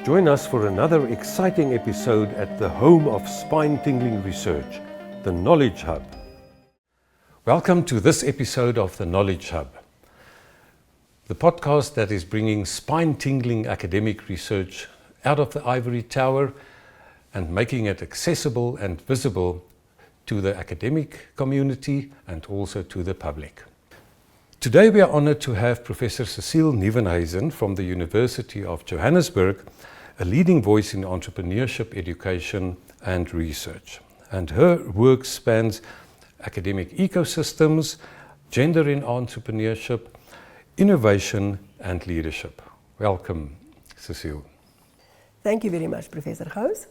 Join us for another exciting episode at the home of spine-tingling research, the Knowledge Hub. Welcome to this episode of the Knowledge Hub, the podcast that is bringing spine-tingling academic research out of the ivory tower and making it accessible and visible to the academic community and also to the public. Today we are honored to have Professor Cecile Nieuwenhuizen from the University of Johannesburg, a leading voice in entrepreneurship education and research. And her work spans academic ecosystems, gender in entrepreneurship, innovation and leadership. Welcome, Cecile. Thank you very much, Professor Gous.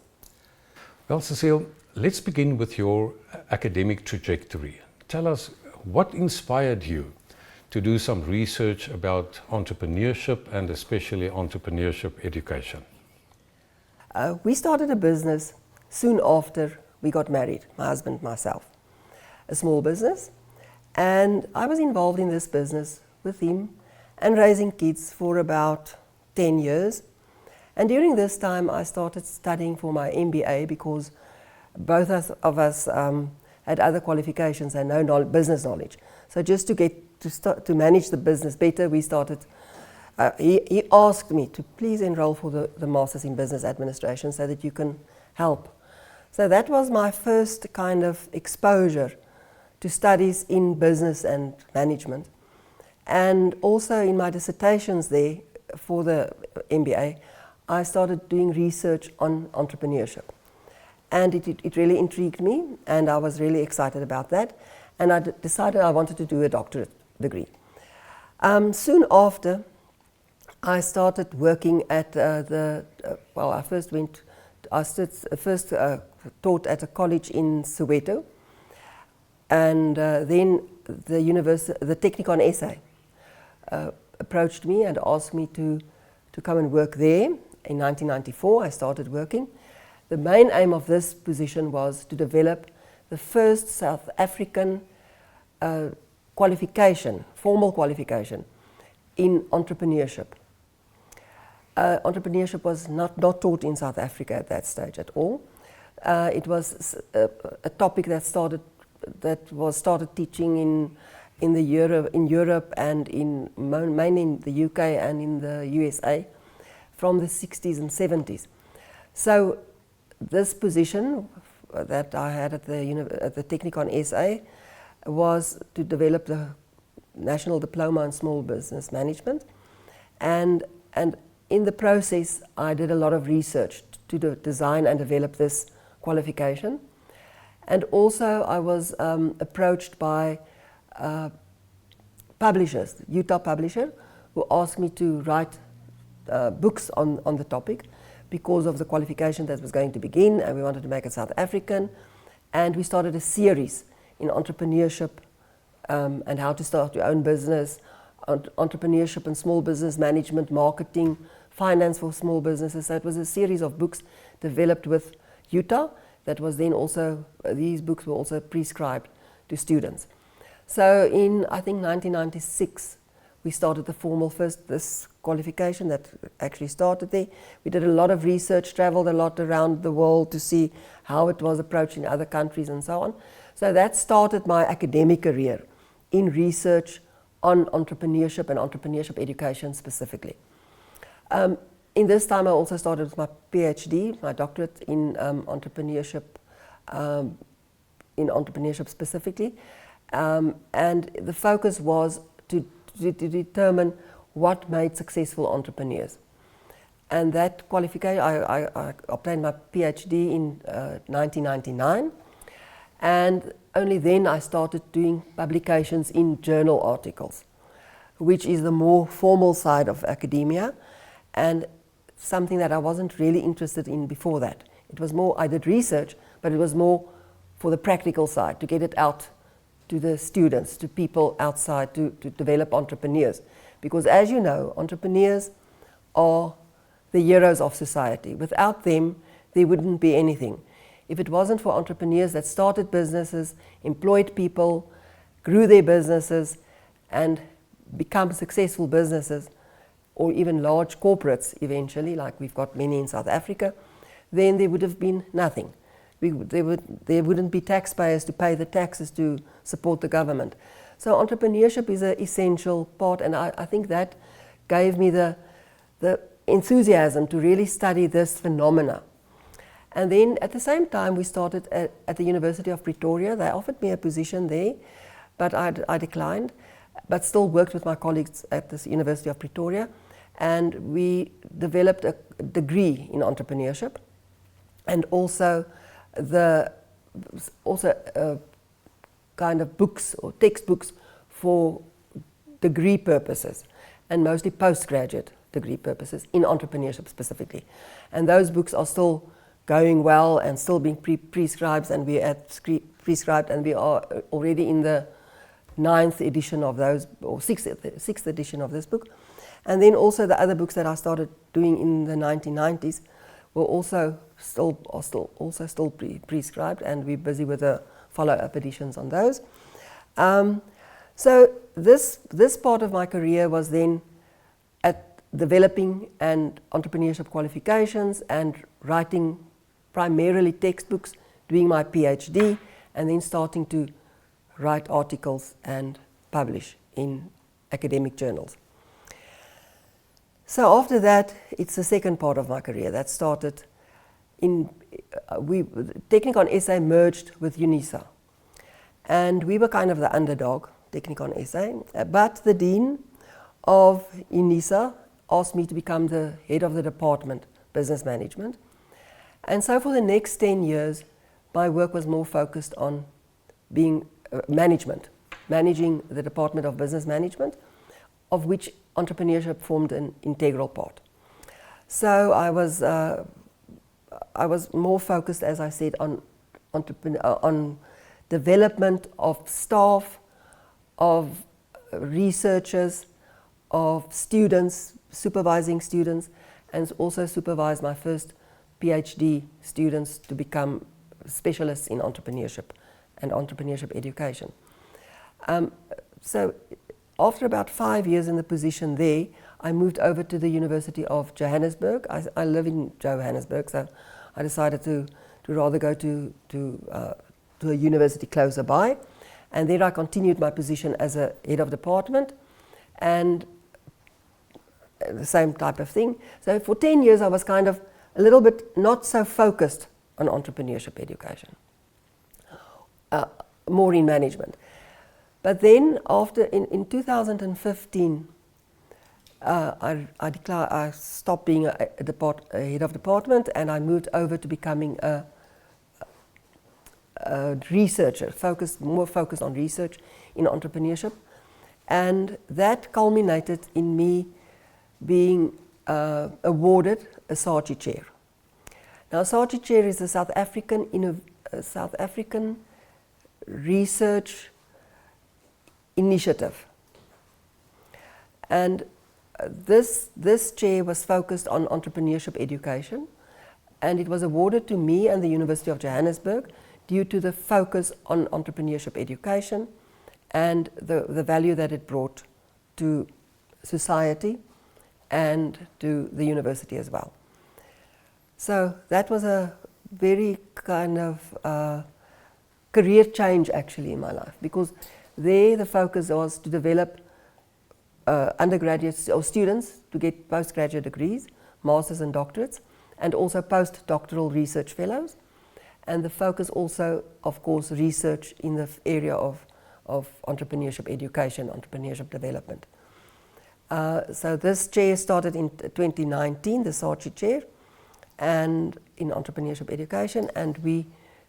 Well, Cecile, let's begin with your academic trajectory. Tell us what inspired you to do some research about entrepreneurship and especially entrepreneurship education. We started a business soon after we got married, my husband and myself. A small business, and I was involved in this business with him and raising kids for about 10 years. And during this time I started studying for my MBA because both of us had other qualifications and no business knowledge. So just to get to manage the business better, we started. He asked me to please enroll for the Masters in Business Administration so that you can help. So that was my first kind of exposure to studies in business and management. And also in my dissertations there for the MBA, I started doing research on entrepreneurship. And it really intrigued me, and I was really excited about that. And I decided I wanted to do a doctorate degree. Soon after, I started working at I first taught at a college in Soweto, and then the Technikon SA approached me and asked me to come and work there. In 1994, I started working. The main aim of this position was to develop the first South African formal qualification in entrepreneurship. Entrepreneurship was not taught in South Africa at that stage at all. It was a topic that was started teaching in Europe and mainly in the UK and in the USA from the 60s and 70s. So this position that I had at the Technikon SA was to develop the National Diploma in Small Business Management, and in the process I did a lot of research to design and develop this qualification. And also I was approached by publishers, Utah publisher, who asked me to write books on the topic because of the qualification that was going to begin, and we wanted to make it South African. And we started a series in entrepreneurship and how to start your own business, entrepreneurship and small business management, marketing, finance for small businesses. So it was a series of books developed with Utah that was then also, these books were also prescribed to students. So in, I think, 1996, we started the formal this qualification that actually started there. We did a lot of research, traveled a lot around the world to see how it was approached in other countries and so on. So that started my academic career in research on entrepreneurship and entrepreneurship education specifically. In this time I also started with my PhD, my doctorate in entrepreneurship specifically. And the focus was to determine what made successful entrepreneurs. And that qualification, I obtained my PhD in 1999, and only then I started doing publications in journal articles, which is the more formal side of academia, and something that I wasn't really interested in before that. It was more, I did research, but it was more for the practical side, to get it out to the students, to people outside, to develop entrepreneurs. Because as you know, entrepreneurs are the heroes of society. Without them, there wouldn't be anything. If it wasn't for entrepreneurs that started businesses, employed people, grew their businesses, and become successful businesses, or even large corporates eventually, like we've got many in South Africa, then there would have been nothing. There wouldn't be taxpayers to pay the taxes to support the government. So entrepreneurship is an essential part, and I think that gave me the enthusiasm to really study this phenomena. And then at the same time we started at the University of Pretoria. They offered me a position there, but I declined, but still worked with my colleagues at the University of Pretoria, and we developed a degree in entrepreneurship, and also kind of books or textbooks for degree purposes, and mostly postgraduate degree purposes in entrepreneurship specifically. And those books are still going well and still being prescribed, and we are already in the 9th edition of those, or 6th edition of this book. And then also the other books that I started doing in the 1990s were also still prescribed, and we're busy with the follow-up editions on those. So this part of my career was then at developing and entrepreneurship qualifications and writing primarily textbooks, doing my PhD, and then starting to write articles and publish in academic journals. So after that, it's the second part of my career that started in, Technikon SA merged with UNISA. And we were kind of the underdog, Technikon SA, but the Dean of UNISA asked me to become the head of the department, Business Management. And so for the next 10 years, my work was more focused on being managing the Department of Business Management, of which entrepreneurship formed an integral part. So I was more focused, as I said, on development of staff, of researchers, of students, supervising students, and also supervised my first PhD students to become specialists in entrepreneurship and entrepreneurship education. So after about 5 years in the position there, I moved over to the University of Johannesburg. I live in Johannesburg, so I decided to rather go to a university closer by. And there I continued my position as a head of department, and the same type of thing. So for 10 years I was kind of a little bit not so focused on entrepreneurship education, more in management. But then after, in 2015, I stopped being a head of department, and I moved over to becoming a researcher, more focused on research in entrepreneurship. And that culminated in me being awarded a SARCHI chair. Now, SARCHI chair is a South African research initiative, and this chair was focused on entrepreneurship education, and it was awarded to me and the University of Johannesburg due to the focus on entrepreneurship education and the value that it brought to society and to the university as well. So that was a very kind of career change actually in my life, because there the focus was to develop undergraduates or students to get postgraduate degrees, masters and doctorates, and also postdoctoral research fellows. And the focus also, of course, research in the area of entrepreneurship education, entrepreneurship development. So this chair started in 2019, the SARCHI chair, and in entrepreneurship education, and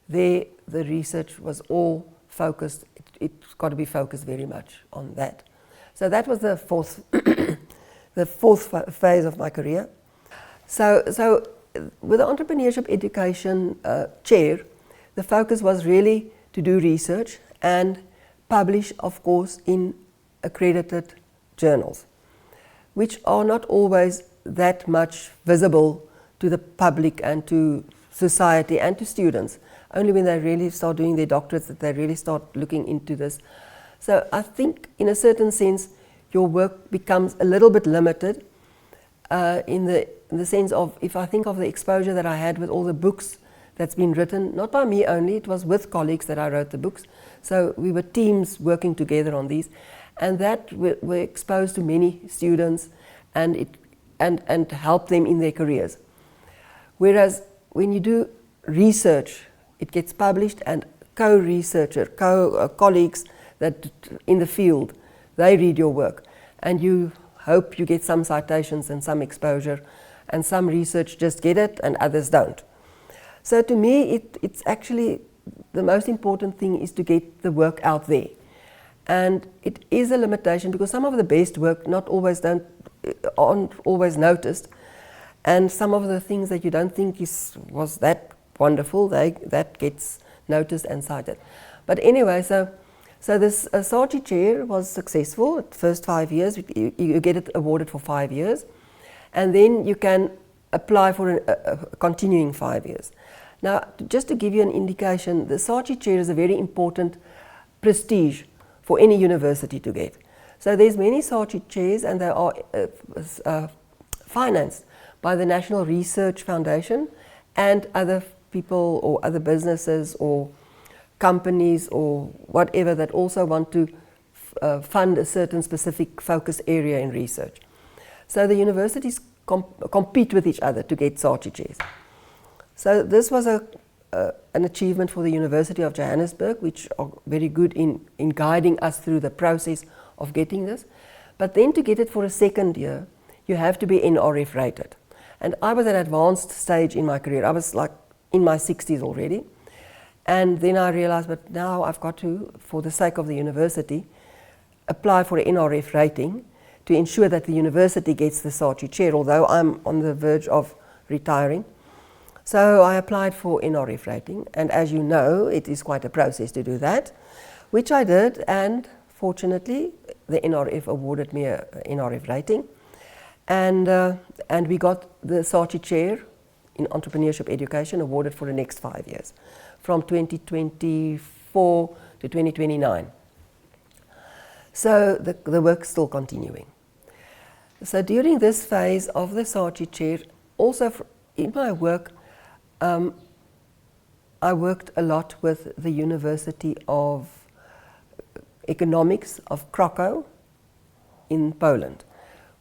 the research was all focused, it's got to be focused very much on that. So that was the fourth, the fourth phase of my career. So with the entrepreneurship education chair, the focus was really to do research and publish, of course, in accredited journals, which are not always that much visible to the public and to society and to students. Only when they really start doing their doctorates that they really start looking into this. So I think in a certain sense your work becomes a little bit limited in the sense of, if I think of the exposure that I had with all the books that's been written, not by me only, it was with colleagues that I wrote the books. So we were teams working together on these, and that were exposed to many students and helped them in their careers. Whereas when you do research, it gets published, and co-researcher, colleagues that in the field, they read your work, and you hope you get some citations and some exposure, and some research just get it and others don't. So to me, it's actually the most important thing is to get the work out there. And it is a limitation because some of the best work aren't always noticed, and some of the things that you don't think was that wonderful, that gets noticed and cited. But anyway, so this Saatchi chair was successful at the first 5 years. You get it awarded for 5 years, and then you can apply for a continuing 5 years. Now, just to give you an indication, the Saatchi chair is a very important prestige for any university to get. So there's many Saatchi chairs, and they are financed by the National Research Foundation and other people or other businesses or companies or whatever that also want to fund a certain specific focus area in research. So the universities compete with each other to get Saatchi chairs. So this was an achievement for the University of Johannesburg, which are very good in guiding us through the process of getting this. But then to get it for a second year, you have to be NRF rated. And I was at an advanced stage in my career. I was like in my 60s already. And then I realized, but now I've got to, for the sake of the university, apply for an NRF rating to ensure that the university gets the Saatchi chair, although I'm on the verge of retiring. So I applied for NRF rating, and as you know, it is quite a process to do that, which I did, and fortunately the NRF awarded me an NRF rating, and we got the Saatchi chair in entrepreneurship education awarded for the next 5 years, from 2024 to 2029. So the work's still continuing. So during this phase of the Saatchi chair, also in my work, I worked a lot with the University of Economics of Krakow in Poland.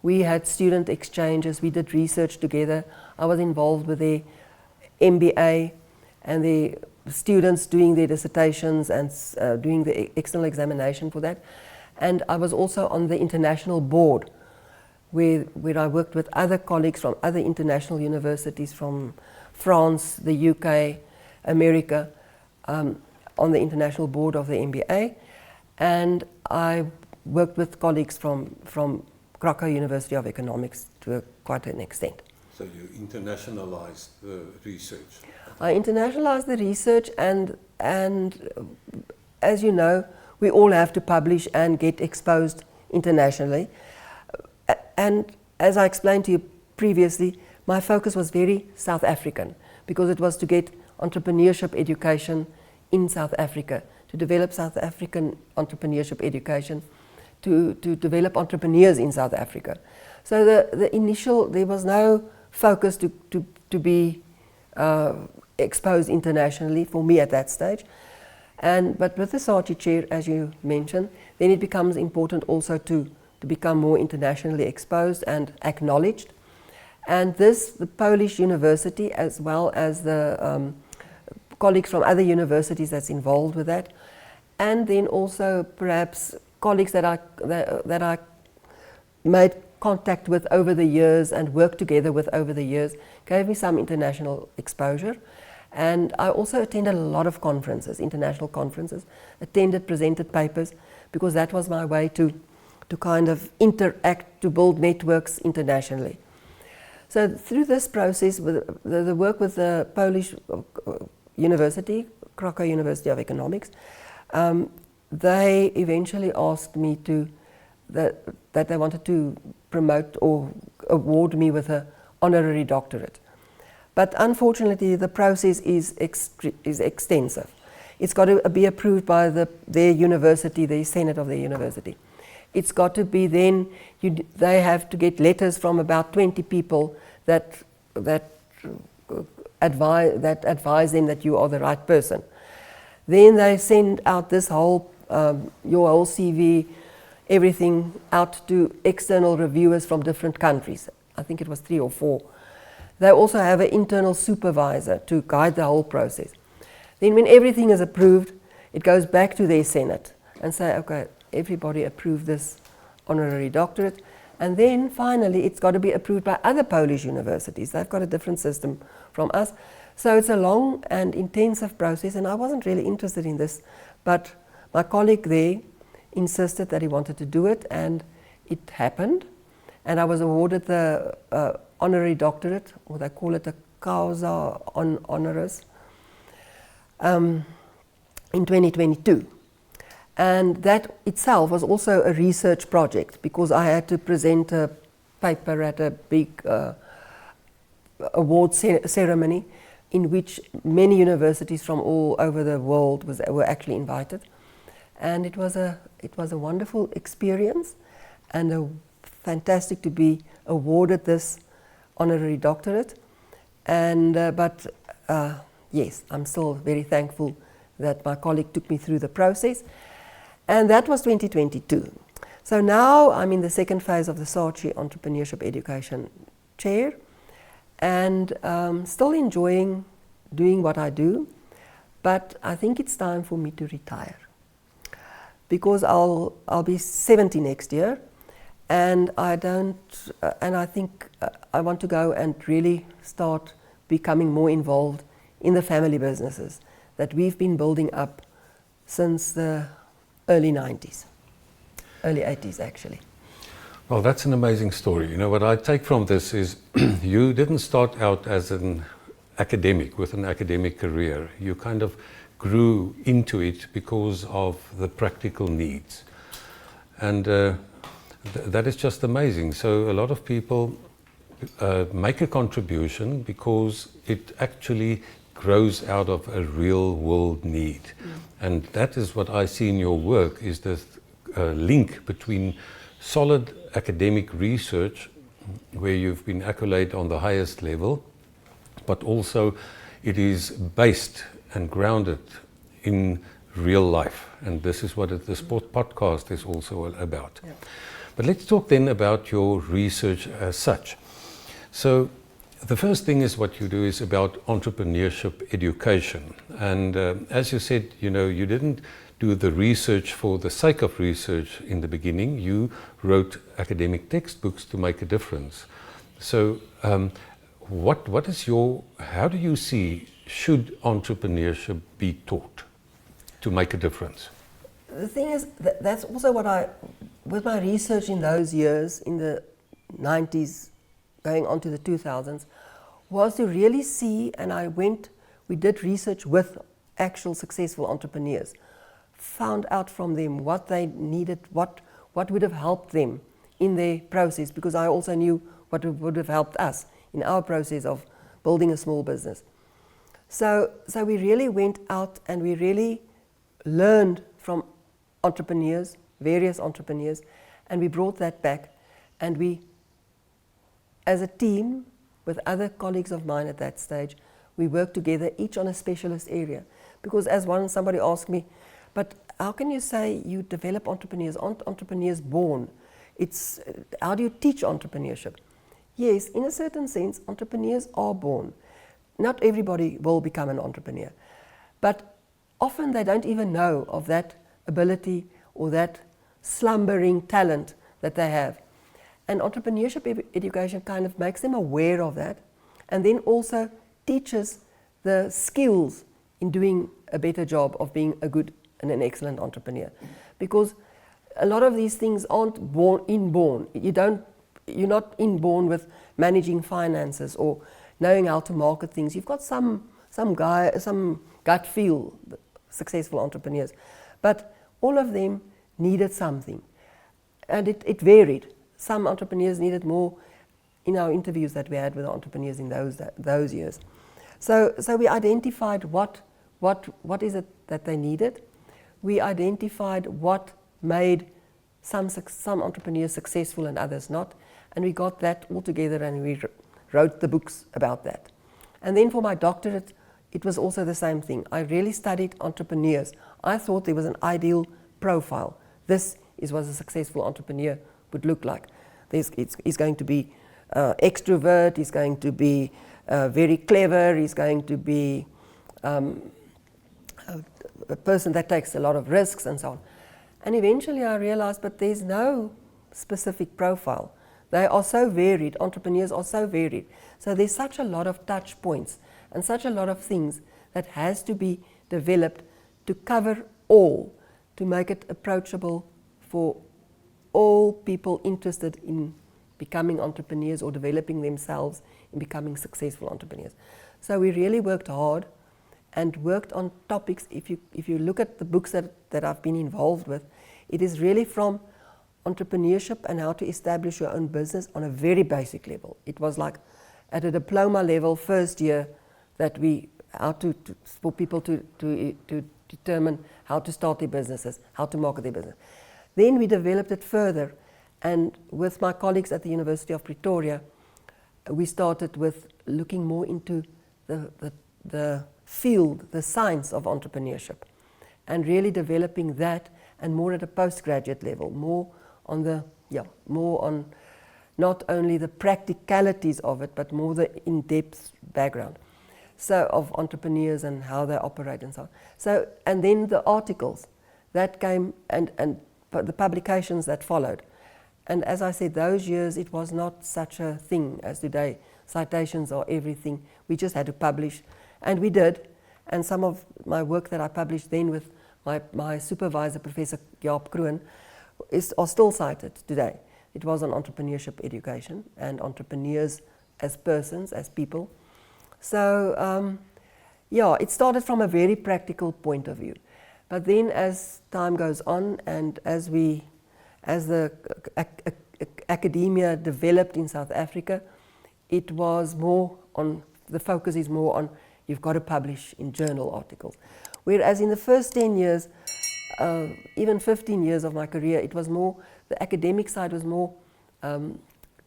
We had student exchanges, we did research together. I was involved with their MBA and the students doing their dissertations and doing the external examination for that. And I was also on the international board where I worked with other colleagues from other international universities from France, the UK, America, on the international board of the MBA. And I worked with colleagues from Krakow University of Economics to quite an extent. So you internationalized the research? I internationalized the research, and as you know, we all have to publish and get exposed internationally. And as I explained to you previously, my focus was very South African, because it was to get entrepreneurship education in South Africa, to develop South African entrepreneurship education, to develop entrepreneurs in South Africa. So the initial, there was no focus to be exposed internationally for me at that stage. But with the Saatchi chair, as you mentioned, then it becomes important also to become more internationally exposed and acknowledged. And the Polish university, as well as the colleagues from other universities that's involved with that, and then also perhaps colleagues that I made contact with over the years and worked together with over the years, gave me some international exposure. And I also attended a lot of conferences, international conferences, presented papers, because that was my way to kind of interact, to build networks internationally. So through this process, with the work with the Polish university, Krakow University of Economics, they eventually asked me that they wanted to promote or award me with an honorary doctorate. But unfortunately, the process is extensive. It's got to be approved by their university, the Senate of their university. it's got to be then, they have to get letters from about 20 people that advise them that you are the right person. Then they send out this whole, your whole CV, everything out to external reviewers from different countries. I think it was 3 or 4. They also have an internal supervisor to guide the whole process. Then when everything is approved, it goes back to their Senate and say, okay, everybody approve this honorary doctorate. And then finally, it's got to be approved by other Polish universities. They've got a different system from us. So it's a long and intensive process, and I wasn't really interested in this, but my colleague there insisted that he wanted to do it, and it happened. And I was awarded the honorary doctorate, or they call it a causa honoris, in 2022. And that itself was also a research project, because I had to present a paper at a big award ceremony in which many universities from all over the world were actually invited. And it was a wonderful experience, and fantastic to be awarded this honorary doctorate. And yes, I'm still very thankful that my colleague took me through the process. And that was 2022. So now I'm in the second phase of the Saatchi Entrepreneurship Education Chair, and still enjoying doing what I do, but I think it's time for me to retire, because I'll be 70 next year, and I think I want to go and really start becoming more involved in the family businesses that we've been building up since the early 90s, early 80s actually. Well, that's an amazing story. You know, what I take from this is you didn't start out as an academic with an academic career. You kind of grew into it because of the practical needs. And that is just amazing. So a lot of people make a contribution because it actually grows out of a real world need. And that is what I see in your work, is the link between solid academic research, where you've been accoladed on the highest level, but also it is based and grounded in real life. And this is what the Sport Podcast is also about. Yeah. But let's talk then about your research as such. So the first thing is what you do is about entrepreneurship education. And as you said, you know, you didn't do the research for the sake of research in the beginning. You wrote academic textbooks to make a difference. So what is how do you see, should entrepreneurship be taught to make a difference? The thing is, that's also what with my research in those years, in the 90s, going on to the 2000s, was to really see, and we did research with actual successful entrepreneurs, found out from them what they needed, what would have helped them in their process, because I also knew what would have helped us in our process of building a small business. So we really went out and we really learned from entrepreneurs, various entrepreneurs, and we brought that back, and we, as a team with other colleagues of mine at that stage, we worked together, each on a specialist area. Because as somebody asked me, but how can you say you develop entrepreneurs? Aren't entrepreneurs born? How do you teach entrepreneurship? Yes, in a certain sense, entrepreneurs are born. Not everybody will become an entrepreneur, but often they don't even know of that ability or that slumbering talent that they have. And entrepreneurship education kind of makes them aware of that, and then also teaches the skills in doing a better job of being a good and an excellent entrepreneur. Because a lot of these things aren't inborn. You're not inborn with managing finances or knowing how to market things. You've got some gut feel, successful entrepreneurs. But all of them needed something. And it varied. Some entrepreneurs needed more in our interviews that we had with the entrepreneurs in those years. So we identified what is it that they needed. We identified what made some entrepreneurs successful and others not. And we got that all together and we wrote the books about that. And then for my doctorate, it was also the same thing. I really studied entrepreneurs. I thought there was an ideal profile. This is what a successful entrepreneur would look like. He's going to be extrovert, he's going to be very clever, he's going to be a person that takes a lot of risks and so on. And eventually I realized, but there's no specific profile. They are so varied, entrepreneurs are so varied. So there's such a lot of touch points and such a lot of things that has to be developed to cover all, to make it approachable for all people interested in becoming entrepreneurs or developing themselves in becoming successful entrepreneurs. So we really worked hard and worked on topics. If you look at the books that I've been involved with, it is really from entrepreneurship and how to establish your own business on a very basic level. It was like at a diploma level, first year, that for people to determine how to start their businesses, how to market their business. Then we developed it further, and with my colleagues at the University of Pretoria, we started with looking more into the field, the science of entrepreneurship, and really developing that, and more at a postgraduate level, more on not only the practicalities of it, but more the in-depth background. So of entrepreneurs and how they operate and so on. So, and then the articles that came and the publications that followed. And as I said, those years it was not such a thing as today. Citations are everything. We just had to publish, and we did. And some of my work that I published then with my supervisor, Professor Jaap Kroon, are still cited today. It was on entrepreneurship education and entrepreneurs as persons, as people. So it started from a very practical point of view. But then as time goes on and as the academia developed in South Africa, it was more on, the focus is more on, you've got to publish in journal articles. Whereas in the first 10 years, even 15 years of my career, it was more, the academic side was more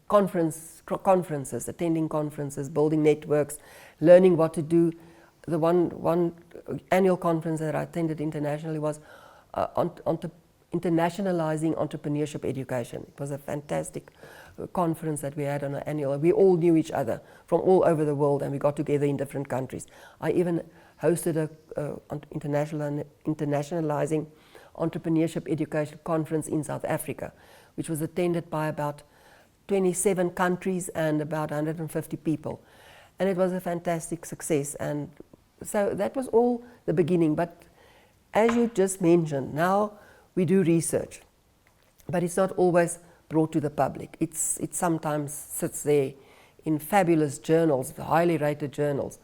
conferences, attending conferences, building networks, learning what to do. The one annual conference that I attended internationally was internationalizing entrepreneurship education. It was a fantastic conference that we had on an annual. We all knew each other from all over the world, and we got together in different countries. I even hosted a internationalizing entrepreneurship education conference in South Africa, which was attended by about 27 countries and about 150 people. And it was a fantastic success. And so that was all the beginning. But as you just mentioned, now we do research, but it's not always brought to the public. It sometimes sits there in fabulous journals, highly rated journals,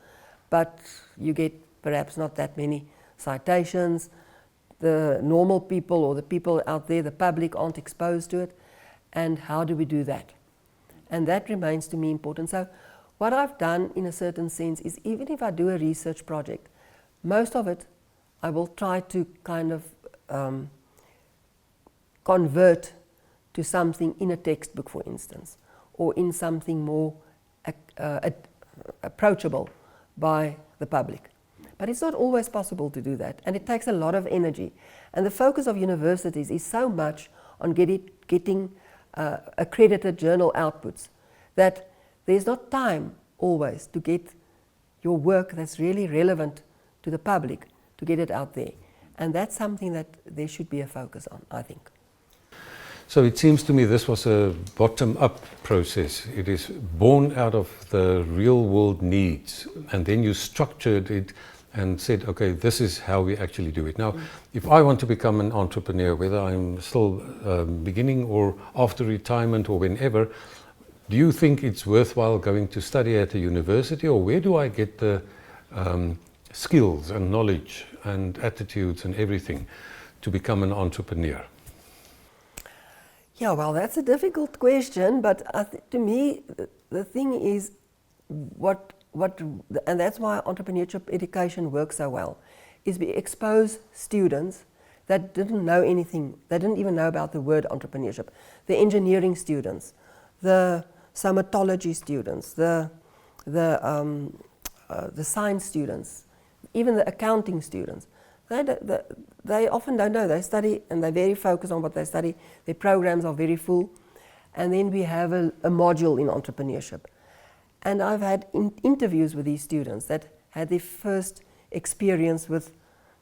but you get perhaps not that many citations. The normal people or the people out there, the public, aren't exposed to it. And how do we do that? And that remains to me important. So what I've done in a certain sense is, even if I do a research project, most of it I will try to kind of convert to something in a textbook, for instance, or in something more approachable by the public. But it's not always possible to do that, and it takes a lot of energy. And the focus of universities is so much on getting accredited journal outputs that there's not time always to get your work that's really relevant to the public, to get it out there. And that's something that there should be a focus on, I think. So it seems to me this was a bottom-up process. It is born out of the real-world needs, and then you structured it and said, okay, this is how we actually do it. Now, if I want to become an entrepreneur, whether I'm still beginning or after retirement or whenever, do you think it's worthwhile going to study at a university, or where do I get the skills and knowledge and attitudes and everything to become an entrepreneur? Yeah, well, that's a difficult question, but to me, the thing is and that's why entrepreneurship education works so well, is we expose students that didn't know anything. They didn't even know about the word entrepreneurship. The engineering students, the somatology students, the science students, even the accounting students. They often don't know. They study and they're very focused on what they study. Their programs are very full. And then we have a module in entrepreneurship. And I've had interviews with these students that had their first experience with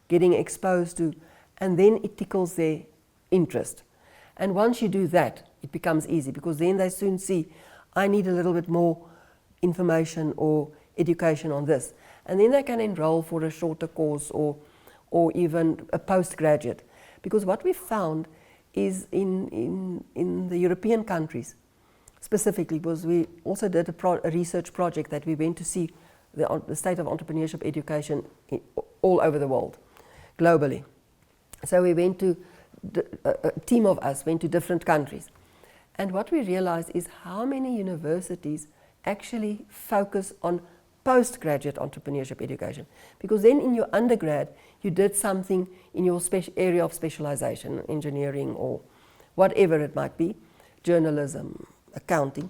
getting exposed to, and then it tickles their interest. And once you do that, it becomes easy, because then they soon see, I need a little bit more information or education on this. And then they can enroll for a shorter course or even a postgraduate. Because what we found is in the European countries, specifically, because we also did a research project that we went to see the state of entrepreneurship education all over the world, globally. So we went to, a team of us went to different countries. And what we realized is how many universities actually focus on postgraduate entrepreneurship education. Because then in your undergrad, you did something in your area of specialization, engineering or whatever it might be, journalism, accounting.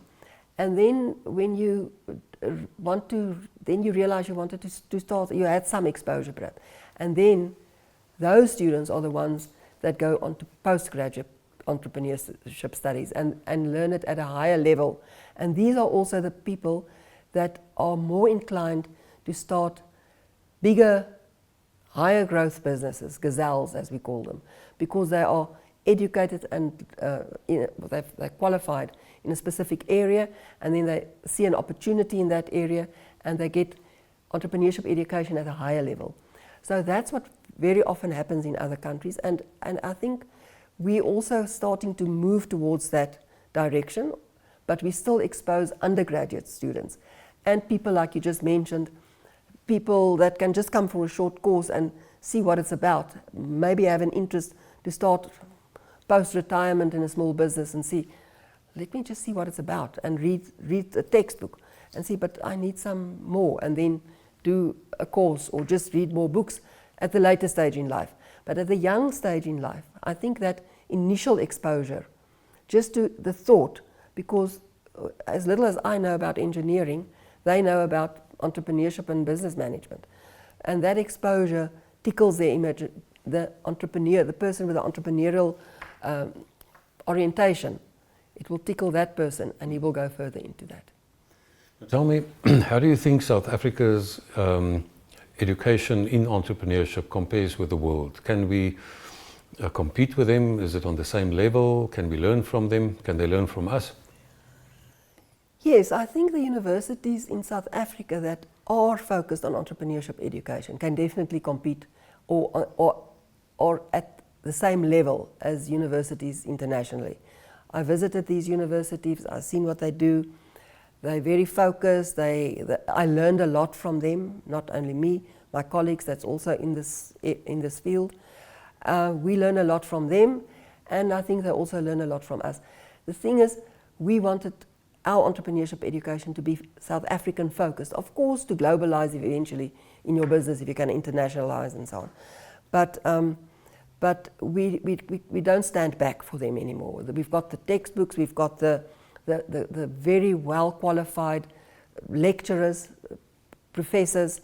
And then when you then you realize you wanted to start, you had some exposure perhaps. And then those students are the ones that go on to postgraduate entrepreneurship studies and learn it at a higher level. And these are also the people that are more inclined to start bigger, higher growth businesses, gazelles as we call them, because they are educated and they're qualified in a specific area, and then they see an opportunity in that area and they get entrepreneurship education at a higher level. So that's what very often happens in other countries, and I think we're also starting to move towards that direction, but we still expose undergraduate students and people like you just mentioned, people that can just come for a short course and see what it's about, maybe have an interest to start post-retirement in a small business and see, let me just see what it's about and read a textbook and see, but I need some more, and then do a course or just read more books at the later stage in life. But at the young stage in life, I think that initial exposure, just to the thought, because as little as I know about engineering, they know about entrepreneurship and business management. And that exposure tickles their image, the entrepreneur, the person with the entrepreneurial orientation. It will tickle that person and he will go further into that. Tell me, how do you think South Africa's education in entrepreneurship compares with the world? Can we compete with them? Is it on the same level? Can we learn from them? Can they learn from us? Yes, I think the universities in South Africa that are focused on entrepreneurship education can definitely compete or at the same level as universities internationally. I visited these universities, I've seen what they do. They're very focused. I learned a lot from them, not only me, my colleagues that's also in this field. We learn a lot from them, and I think they also learn a lot from us. The thing is, we wanted our entrepreneurship education to be South African focused, of course to globalize eventually in your business if you can internationalize and so on. But we don't stand back for them anymore. We've got the textbooks, we've got the very well qualified lecturers, professors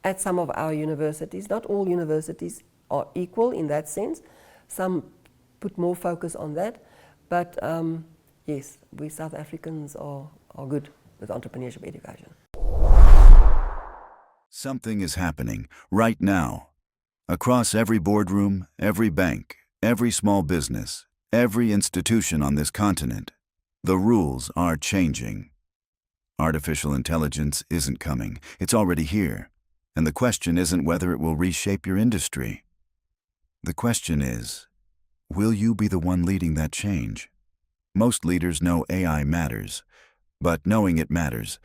at some of our universities. Not all universities are equal in that sense. Some put more focus on that, but yes, we South Africans are good with entrepreneurship education. Something is happening right now. Across every boardroom, every bank, every small business, every institution on this continent, the rules are changing. Artificial intelligence isn't coming. It's already here. And the question isn't whether it will reshape your industry. The question is, will you be the one leading that change? Most leaders know AI matters, but knowing it matters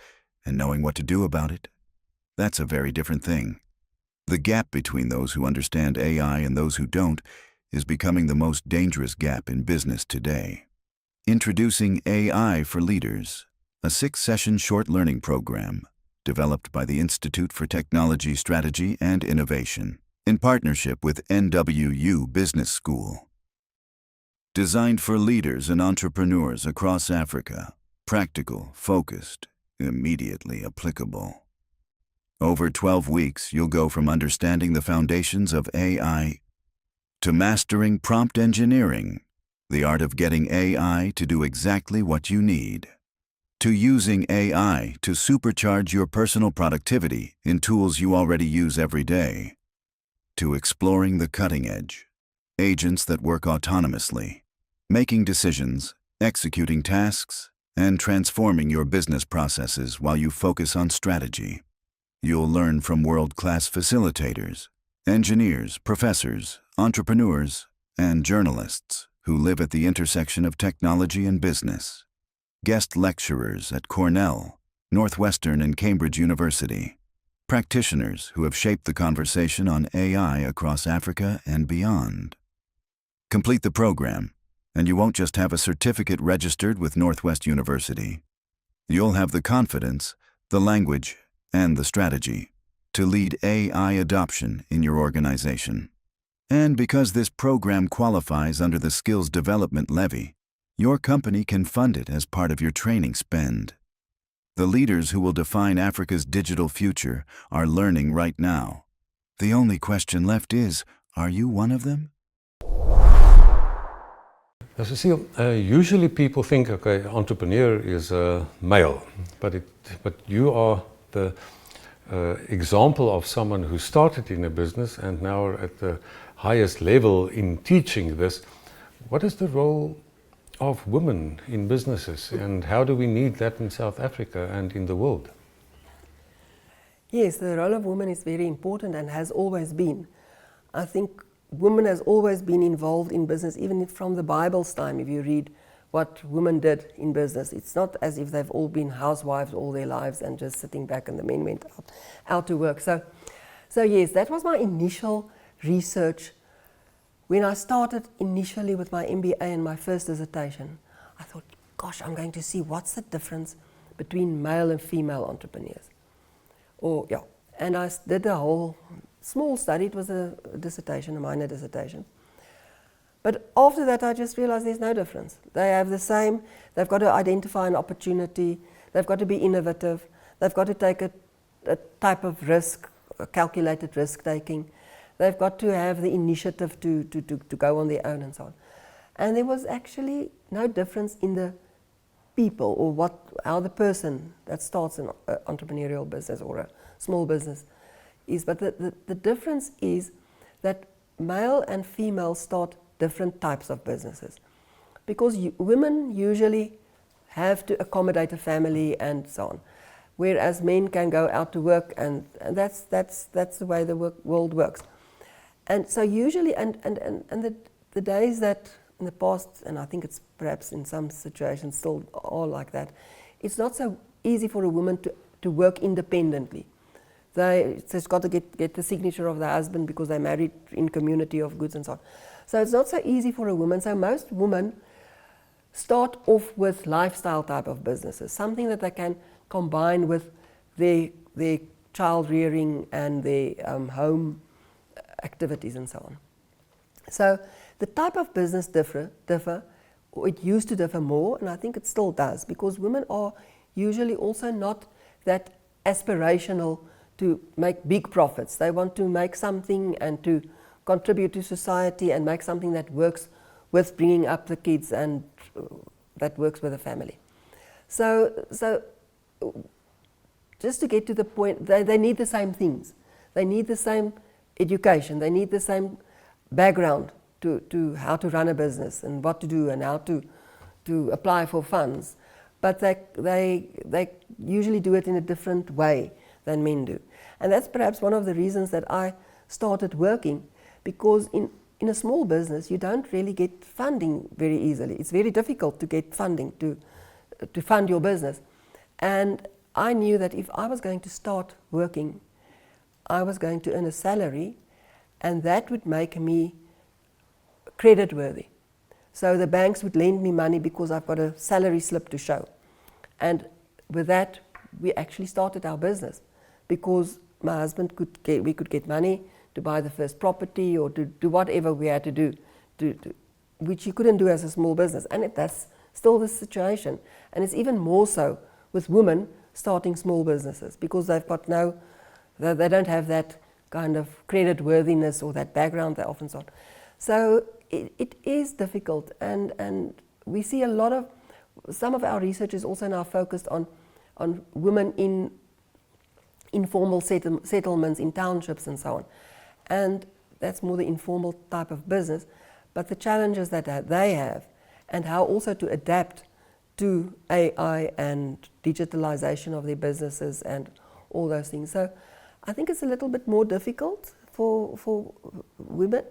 and knowing what to do about it, that's a very different thing. The gap between those who understand AI and those who don't is becoming the most dangerous gap in business today. Introducing AI for Leaders, a 6-session short learning program developed by the Institute for Technology Strategy and Innovation. in partnership with NWU Business School. Designed for leaders and entrepreneurs across Africa, practical, focused, immediately applicable. Over 12 weeks, you'll go from understanding the foundations of AI to mastering prompt engineering, the art of getting AI to do exactly what you need, to using AI to supercharge your personal productivity in tools you already use every day, to exploring the cutting edge, agents that work autonomously, making decisions, executing tasks, and transforming your business processes while you focus on strategy. You'll learn from world-class facilitators, engineers, professors, entrepreneurs, and journalists who live at the intersection of technology and business. Guest lecturers at Cornell, Northwestern, and Cambridge University. Practitioners who have shaped the conversation on AI across Africa and beyond. Complete the program, and you won't just have a certificate registered with Northwest University. You'll have the confidence, the language, and the strategy to lead AI adoption in your organization. And because this program qualifies under the Skills Development Levy, your company can fund it as part of your training spend. The leaders who will define Africa's digital future are learning right now. The only question left is, are you one of them? Cecile, usually people think, okay, entrepreneur is a male, but you are the example of someone who started in a business and now are at the highest level in teaching this. What is the role of women in businesses, and how do we need that in South Africa and in the world? Yes, the role of women is very important and has always been. I think women has always been involved in business, even from the Bible's time. If you read what women did in business, it's not as if they've all been housewives all their lives and just sitting back and the men went out to work. So yes, that was my initial research. When I started initially with my MBA and my first dissertation, I thought, gosh, I'm going to see what's the difference between male and female entrepreneurs. And I did a whole small study. It was a dissertation, a minor dissertation. But after that, I just realized there's no difference. They have the same. They've got to identify an opportunity. They've got to be innovative. They've got to take a type of risk, a calculated risk taking. They've got to have the initiative to go on their own and so on. And there was actually no difference in the people or how the person that starts an entrepreneurial business or a small business is. But the difference is that male and female start different types of businesses. Because women usually have to accommodate a family and so on, whereas men can go out to work, and that's the way the world works. And so usually, and the days that in the past, and I think it's perhaps in some situations still are like that, it's not so easy for a woman to work independently. She's got to get the signature of the husband because they're married in community of goods and so on. So it's not so easy for a woman. So most women start off with lifestyle type of businesses, something that they can combine with their child rearing and their home activities and so on. So the type of business differ, or it used to differ more, and I think it still does, because women are usually also not that aspirational to make big profits. They want to make something and to contribute to society and make something that works with bringing up the kids and that works with the family. So just to get to the point, they need the same things. They need the same education. They need the same background to how to run a business and what to do and how to apply for funds. But they usually do it in a different way than men do. And that's perhaps one of the reasons that I started working, because in a small business you don't really get funding very easily. It's very difficult to get funding to fund your business. And I knew that if I was going to start working, I was going to earn a salary, and that would make me credit worthy. So the banks would lend me money because I've got a salary slip to show. And with that, we actually started our business because my husband we could get money to buy the first property or to do whatever we had to do, which you couldn't do as a small business. And that's still the situation. And it's even more so with women starting small businesses, because they've got they don't have that kind of credit worthiness or that background they often start. So it is difficult, and we see some of our research is also now focused on women in informal settlements in townships and so on. And that's more the informal type of business, but the challenges that they have and how also to adapt to AI and digitalization of their businesses and all those things. So I think it's a little bit more difficult for women,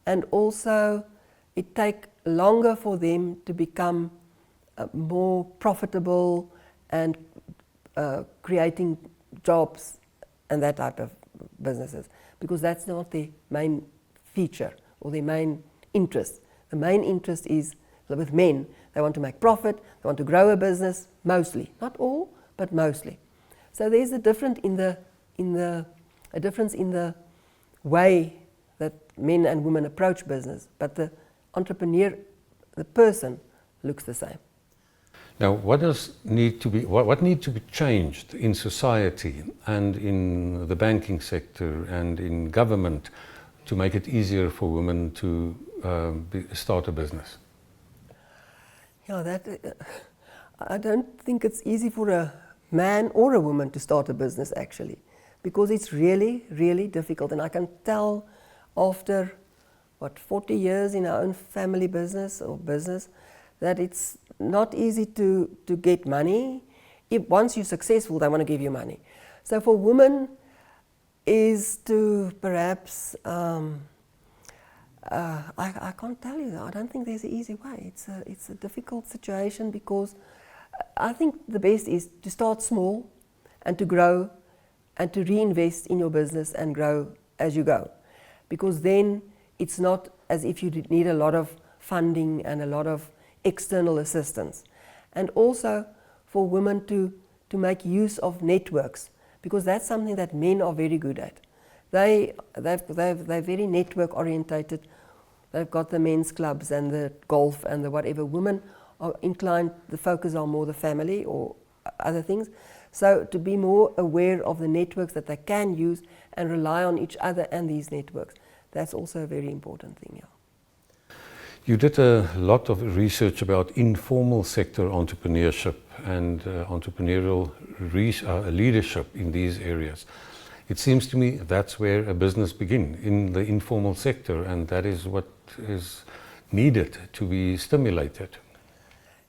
and also it takes longer for them to become more profitable and creating jobs and that type of businesses, because that's not the main feature or the main interest. The main interest is with men. They want to make profit, they want to grow a business, mostly. Not all, but mostly. So there's a difference in the way that men and women approach business, but the entrepreneur, the person, looks the same. Now, what needs to be changed in society and in the banking sector and in government to make it easier for women to start a business? Yeah, I don't think it's easy for a man or a woman to start a business, actually, because it's really, really difficult. And I can tell after, 40 years in our own family business that it's not easy to get money. Once you're successful, they want to give you money. So for women is to perhaps, I can't tell you, I don't think there's an easy way. It's a difficult situation, because I think the best is to start small and to grow and to reinvest in your business and grow as you go, because then it's not as if you need a lot of funding and a lot of external assistance. And also for women to make use of networks, because that's something that men are very good at. They're very network orientated. They've got the men's clubs and the golf and the whatever. Women are inclined, the focus on more the family or other things. So to be more aware of the networks that they can use and rely on each other and these networks, that's also a very important thing. Yeah. You did a lot of research about informal sector entrepreneurship and entrepreneurial leadership in these areas. It seems to me that's where a business begins, in the informal sector, and that is what is needed to be stimulated.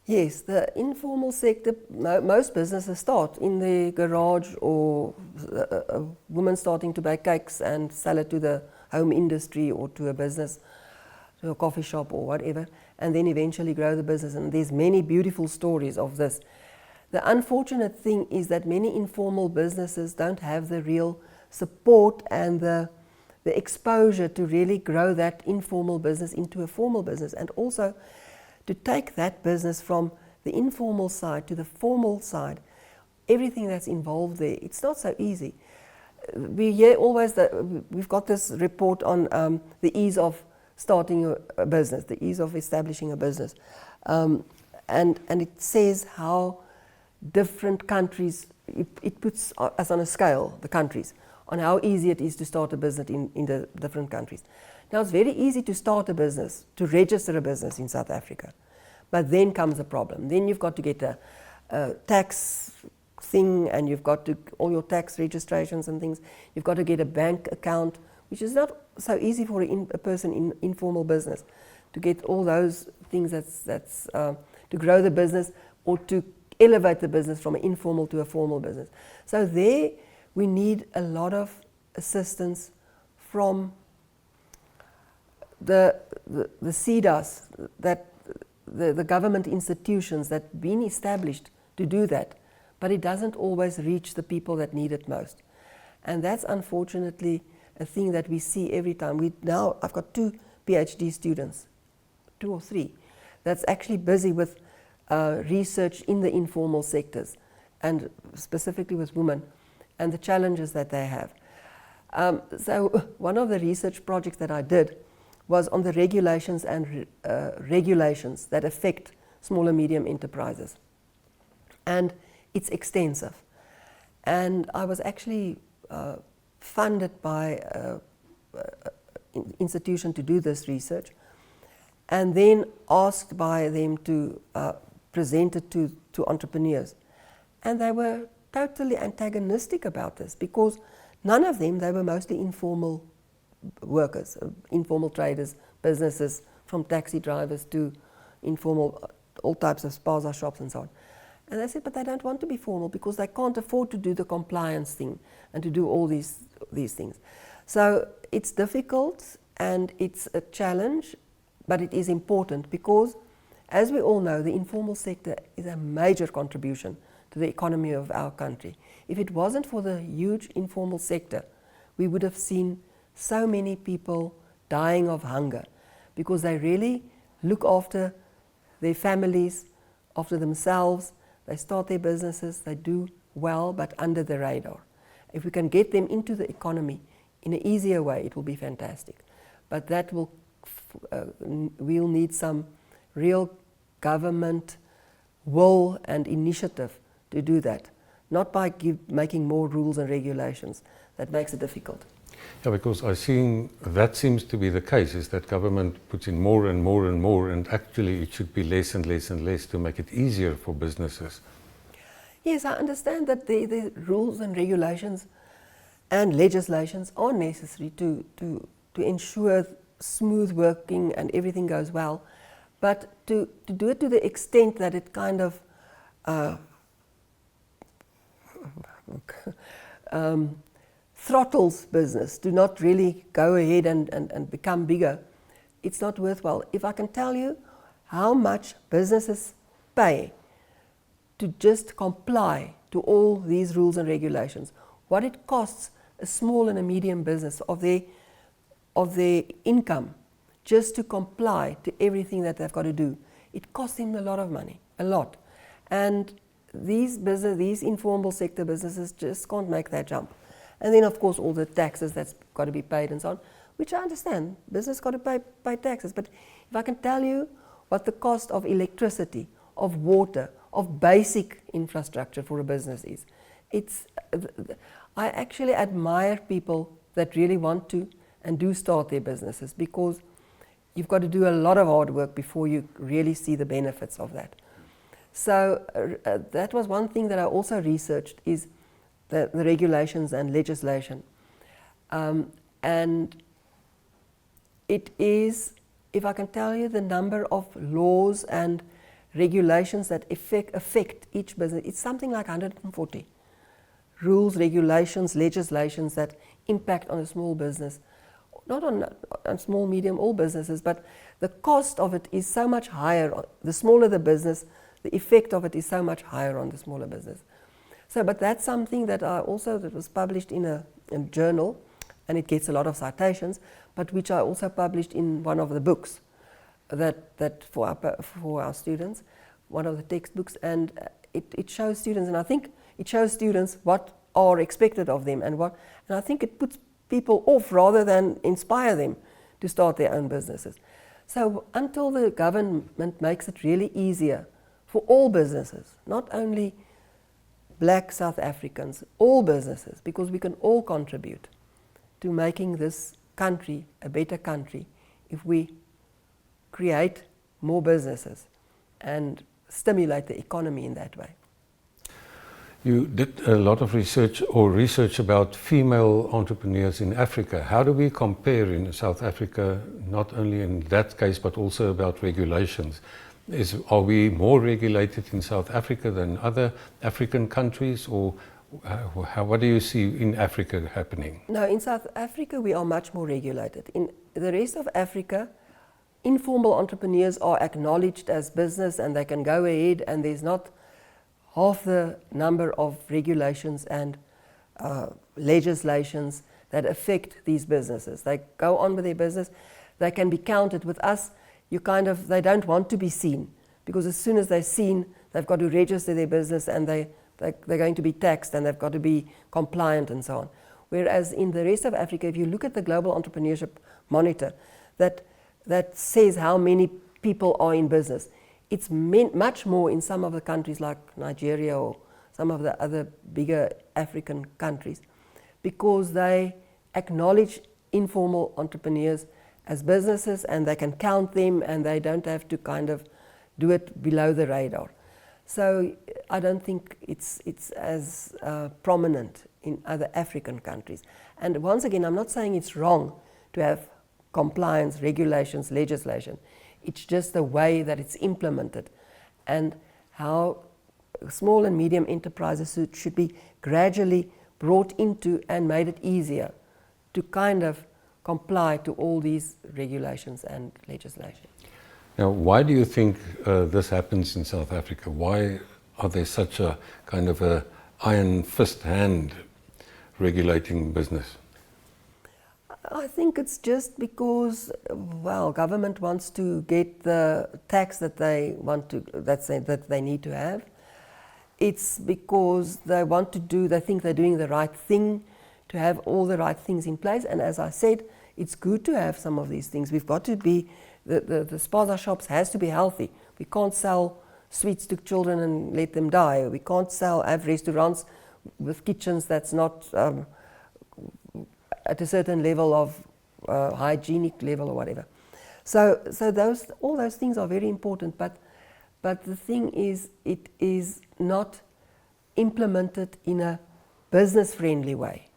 Yes, the informal sector, most businesses start in the garage, or a woman starting to bake cakes and sell it to the home industry or to a business, to a coffee shop or whatever, and then eventually grow the business. And there's many beautiful stories of this. The unfortunate thing is that many informal businesses don't have the real support and the exposure to really grow that informal business into a formal business, and also to take that business from the informal side to the formal side. Everything that's involved there, it's not so easy. We hear always that we've got this report on the ease of starting a business, the ease of establishing a business, and it says how different countries, it puts us on a scale, the countries, on how easy it is to start a business in the different countries. Now, it's very easy to start a business, to register a business in South Africa, but then comes a problem. Then you've got to get a tax thing, and you've got to, all your tax registrations and things, you've got to get a bank account, which is not so easy for a person in informal business, to get all those things that's to grow the business or to elevate the business from an informal to a formal business. So there we need a lot of assistance from the CEDAs, that the government institutions that have been established to do that, but it doesn't always reach the people that need it most. And that's unfortunately a thing that we see every time. Now I've got 2 PhD students, 2 or 3, that's actually busy with research in the informal sectors, and specifically with women, and the challenges that they have. So one of the research projects that I did was on the regulations and regulations that affect small and medium enterprises. And it's extensive. And I was actually funded by an institution to do this research, and then asked by them to present it to entrepreneurs. And they were totally antagonistic about this, because none of them, they were mostly informal workers, informal traders, businesses, from taxi drivers to informal, all types of spaza shops and so on. And they said, but they don't want to be formal because they can't afford to do the compliance thing and to do all these things. So it's difficult and it's a challenge, but it is important because, as we all know, the informal sector is a major contribution to the economy of our country. If it wasn't for the huge informal sector, we would have seen so many people dying of hunger, because they really look after their families, after themselves. They start their businesses, they do well, but under the radar. If we can get them into the economy in an easier way, it will be fantastic. But that will, we'll need some real government will and initiative to do that, not by making more rules and regulations. That makes it difficult. Yeah, because I think that seems to be the case, is that government puts in more and more and more, and actually it should be less and less and less to make it easier for businesses. Yes, I understand that the rules and regulations and legislations are necessary to ensure smooth working and everything goes well, but to do it to the extent that it kind of throttles business, do not really go ahead and become bigger, it's not worthwhile. If I can tell you how much businesses pay to just comply to all these rules and regulations, what it costs a small and a medium business of their income just to comply to everything that they've got to do, it costs them a lot of money, a lot. And these informal sector businesses just can't make that jump. And then, of course, all the taxes that's got to be paid and so on, which I understand. Business got to pay taxes. But if I can tell you what the cost of electricity, of water, of basic infrastructure for a business is, I actually admire people that really want to and do start their businesses, because you've got to do a lot of hard work before you really see the benefits of that. So that was one thing that I also researched, is the regulations and legislation. And it is, if I can tell you the number of laws and regulations that affect each business, it's something like 140. Rules, regulations, legislations that impact on a small business. Not on small, medium, all businesses, but the cost of it is so much higher. The smaller the business, the effect of it is so much higher on the smaller business. So, but that's something that that was published in a journal, and it gets a lot of citations, but which I also published in one of the books that for our students, one of the textbooks, and it shows students, and I think it shows students what are expected of them, and I think it puts people off rather than inspire them to start their own businesses. So until the government makes it really easier for all businesses, not only Black South Africans, all businesses, because we can all contribute to making this country a better country if we create more businesses and stimulate the economy in that way. You did a lot of research about female entrepreneurs in Africa. How do we compare in South Africa, not only in that case, but also about regulations? Are we more regulated in South Africa than other African countries, or what do you see in Africa happening? No, in South Africa we are much more regulated. In the rest of Africa, informal entrepreneurs are acknowledged as business and they can go ahead, and there's not half the number of regulations and legislations that affect these businesses. They go on with their business, they can be counted. With us, they don't want to be seen, because as soon as they're seen, they've got to register their business, and they're going to be taxed, and they've got to be compliant and so on. Whereas in the rest of Africa, if you look at the Global Entrepreneurship Monitor, that says how many people are in business, it's much more in some of the countries like Nigeria or some of the other bigger African countries, because they acknowledge informal entrepreneurs as businesses and they can count them and they don't have to kind of do it below the radar. So I don't think it's as prominent in other African countries. And once again, I'm not saying it's wrong to have compliance, regulations, legislation. It's just the way that it's implemented and how small and medium enterprises should be gradually brought into and made it easier to kind of comply to all these regulations and legislation. Now, why do you think this happens in South Africa? Why are there such a kind of a iron fist hand regulating business? I think it's just because, well, government wants to get the tax that they want to, that they need to have. It's because they think they're doing the right thing, to have all the right things in place. And as I said, it's good to have some of these things. We've got to be, the spaza shops has to be healthy. We can't sell sweets to children and let them die. We can't have restaurants with kitchens that's not at a certain level of hygienic level or whatever. So all those things are very important, but the thing is, it is not implemented in a business-friendly way,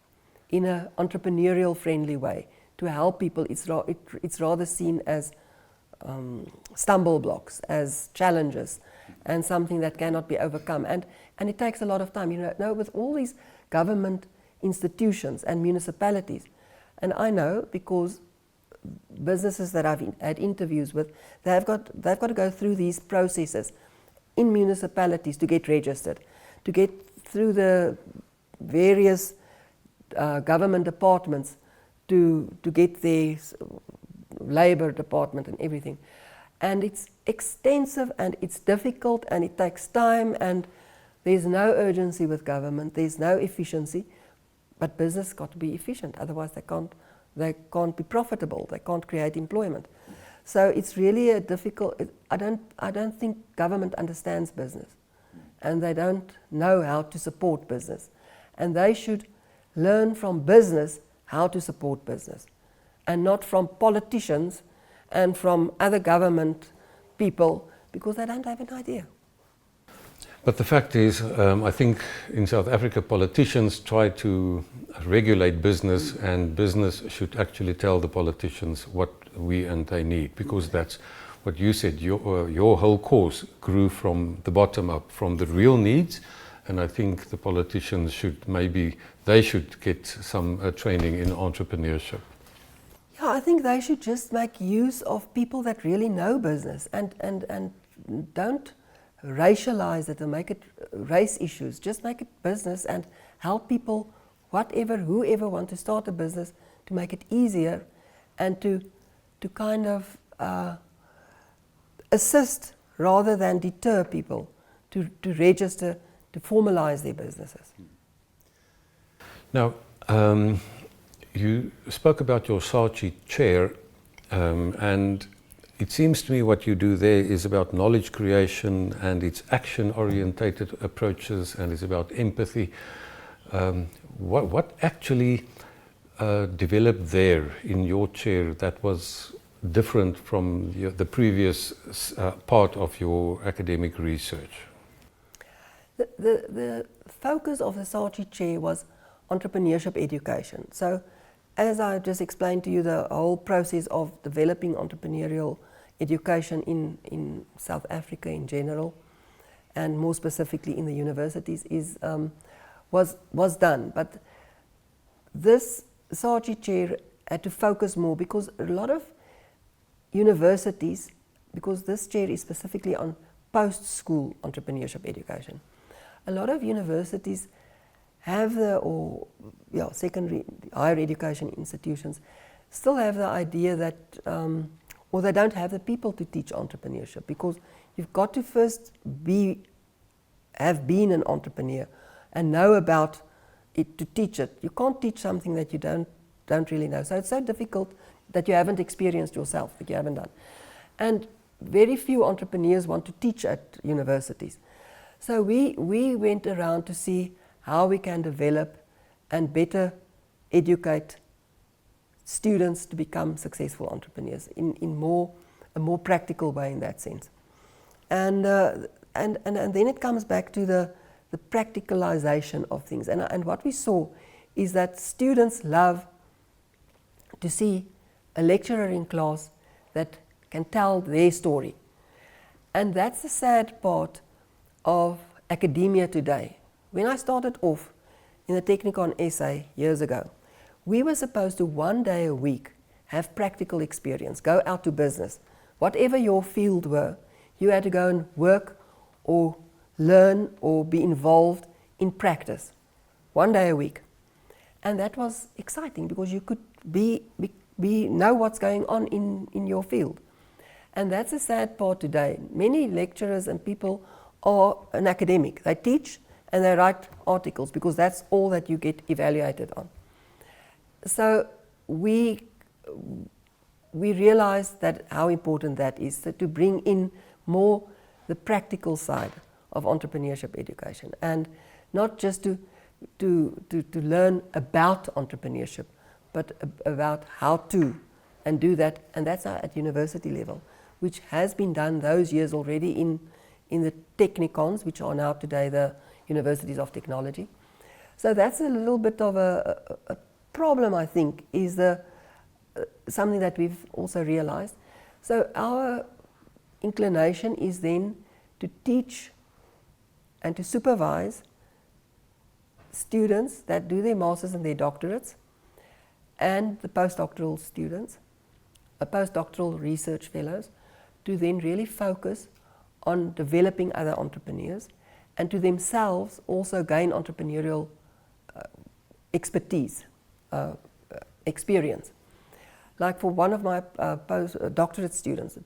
in an entrepreneurial-friendly way to help people. It's rather seen as stumble blocks, as challenges, and something that cannot be overcome. And it takes a lot of time. You know, with all these government institutions and municipalities, and I know because businesses that I've had interviews with, they've got to go through these processes in municipalities to get registered, to get through the various government departments to get their labor department and everything. And it's extensive and it's difficult and it takes time, and there's no urgency with government, there's no efficiency, but business got to be efficient, otherwise they can't be profitable, they can't create employment. So it's really a difficult, I don't think government understands business, and they don't know how to support business, and they should learn from business how to support business, and not from politicians and from other government people, because they don't have an idea. But the fact is, I think in South Africa, politicians try to regulate business, and business should actually tell the politicians what we and they need, because that's what you said. Your whole course grew from the bottom up, from the real needs, and I think the politicians should get some training in entrepreneurship. Yeah, I think they should just make use of people that really know business and don't racialize it and make it race issues. Just make it business and help people, whoever want to start a business, to make it easier and to kind of assist rather than deter people to register, to formalize their businesses. Now, you spoke about your SARCHI chair, and it seems to me what you do there is about knowledge creation, and it's action-orientated approaches, and it's about empathy. What actually developed there in your chair that was different from the previous part of your academic research? The focus of the SARCHI chair was entrepreneurship education. So, as I just explained to you, the whole process of developing entrepreneurial education in South Africa in general, and more specifically in the universities, was done. But this SARCHI chair had to focus more, because a lot of universities, because this chair is specifically on post-school entrepreneurship education, a lot of universities have secondary higher education institutions still have the idea that, or they don't have the people to teach entrepreneurship, because you've got to first have been an entrepreneur and know about to teach it. You can't teach something that you don't really know. So it's so difficult that you haven't experienced yourself, that you haven't done. And very few entrepreneurs want to teach at universities. So we went around to see how we can develop and better educate students to become successful entrepreneurs in a more practical way in that sense. And then it comes back to the practicalization of things. And what we saw is that students love to see a lecturer in class that can tell their story. And that's the sad part of academia today. When I started off in the Technikon SA years ago, we were supposed to 1 day a week have practical experience, go out to business. Whatever your field were, you had to go and work or learn or be involved in practice 1 day a week. And that was exciting because you could know what's going on in your field. And that's the sad part today. Many lecturers and people are an academic. They teach and they write articles because that's all that you get evaluated on. So we realized that how important that is, to bring in more the practical side of entrepreneurship education, and not just to learn about entrepreneurship, but about how to and do that, and that's at university level, which has been done those years already in the Technikons, which are now today the Universities of Technology. So that's a little bit of a problem, I think, is something that we've also realized. So our inclination is then to teach and to supervise students that do their masters and their doctorates, and the postdoctoral students, postdoctoral research fellows, to then really focus on developing other entrepreneurs and to themselves also gain entrepreneurial expertise, experience. Like for one of my doctorate students,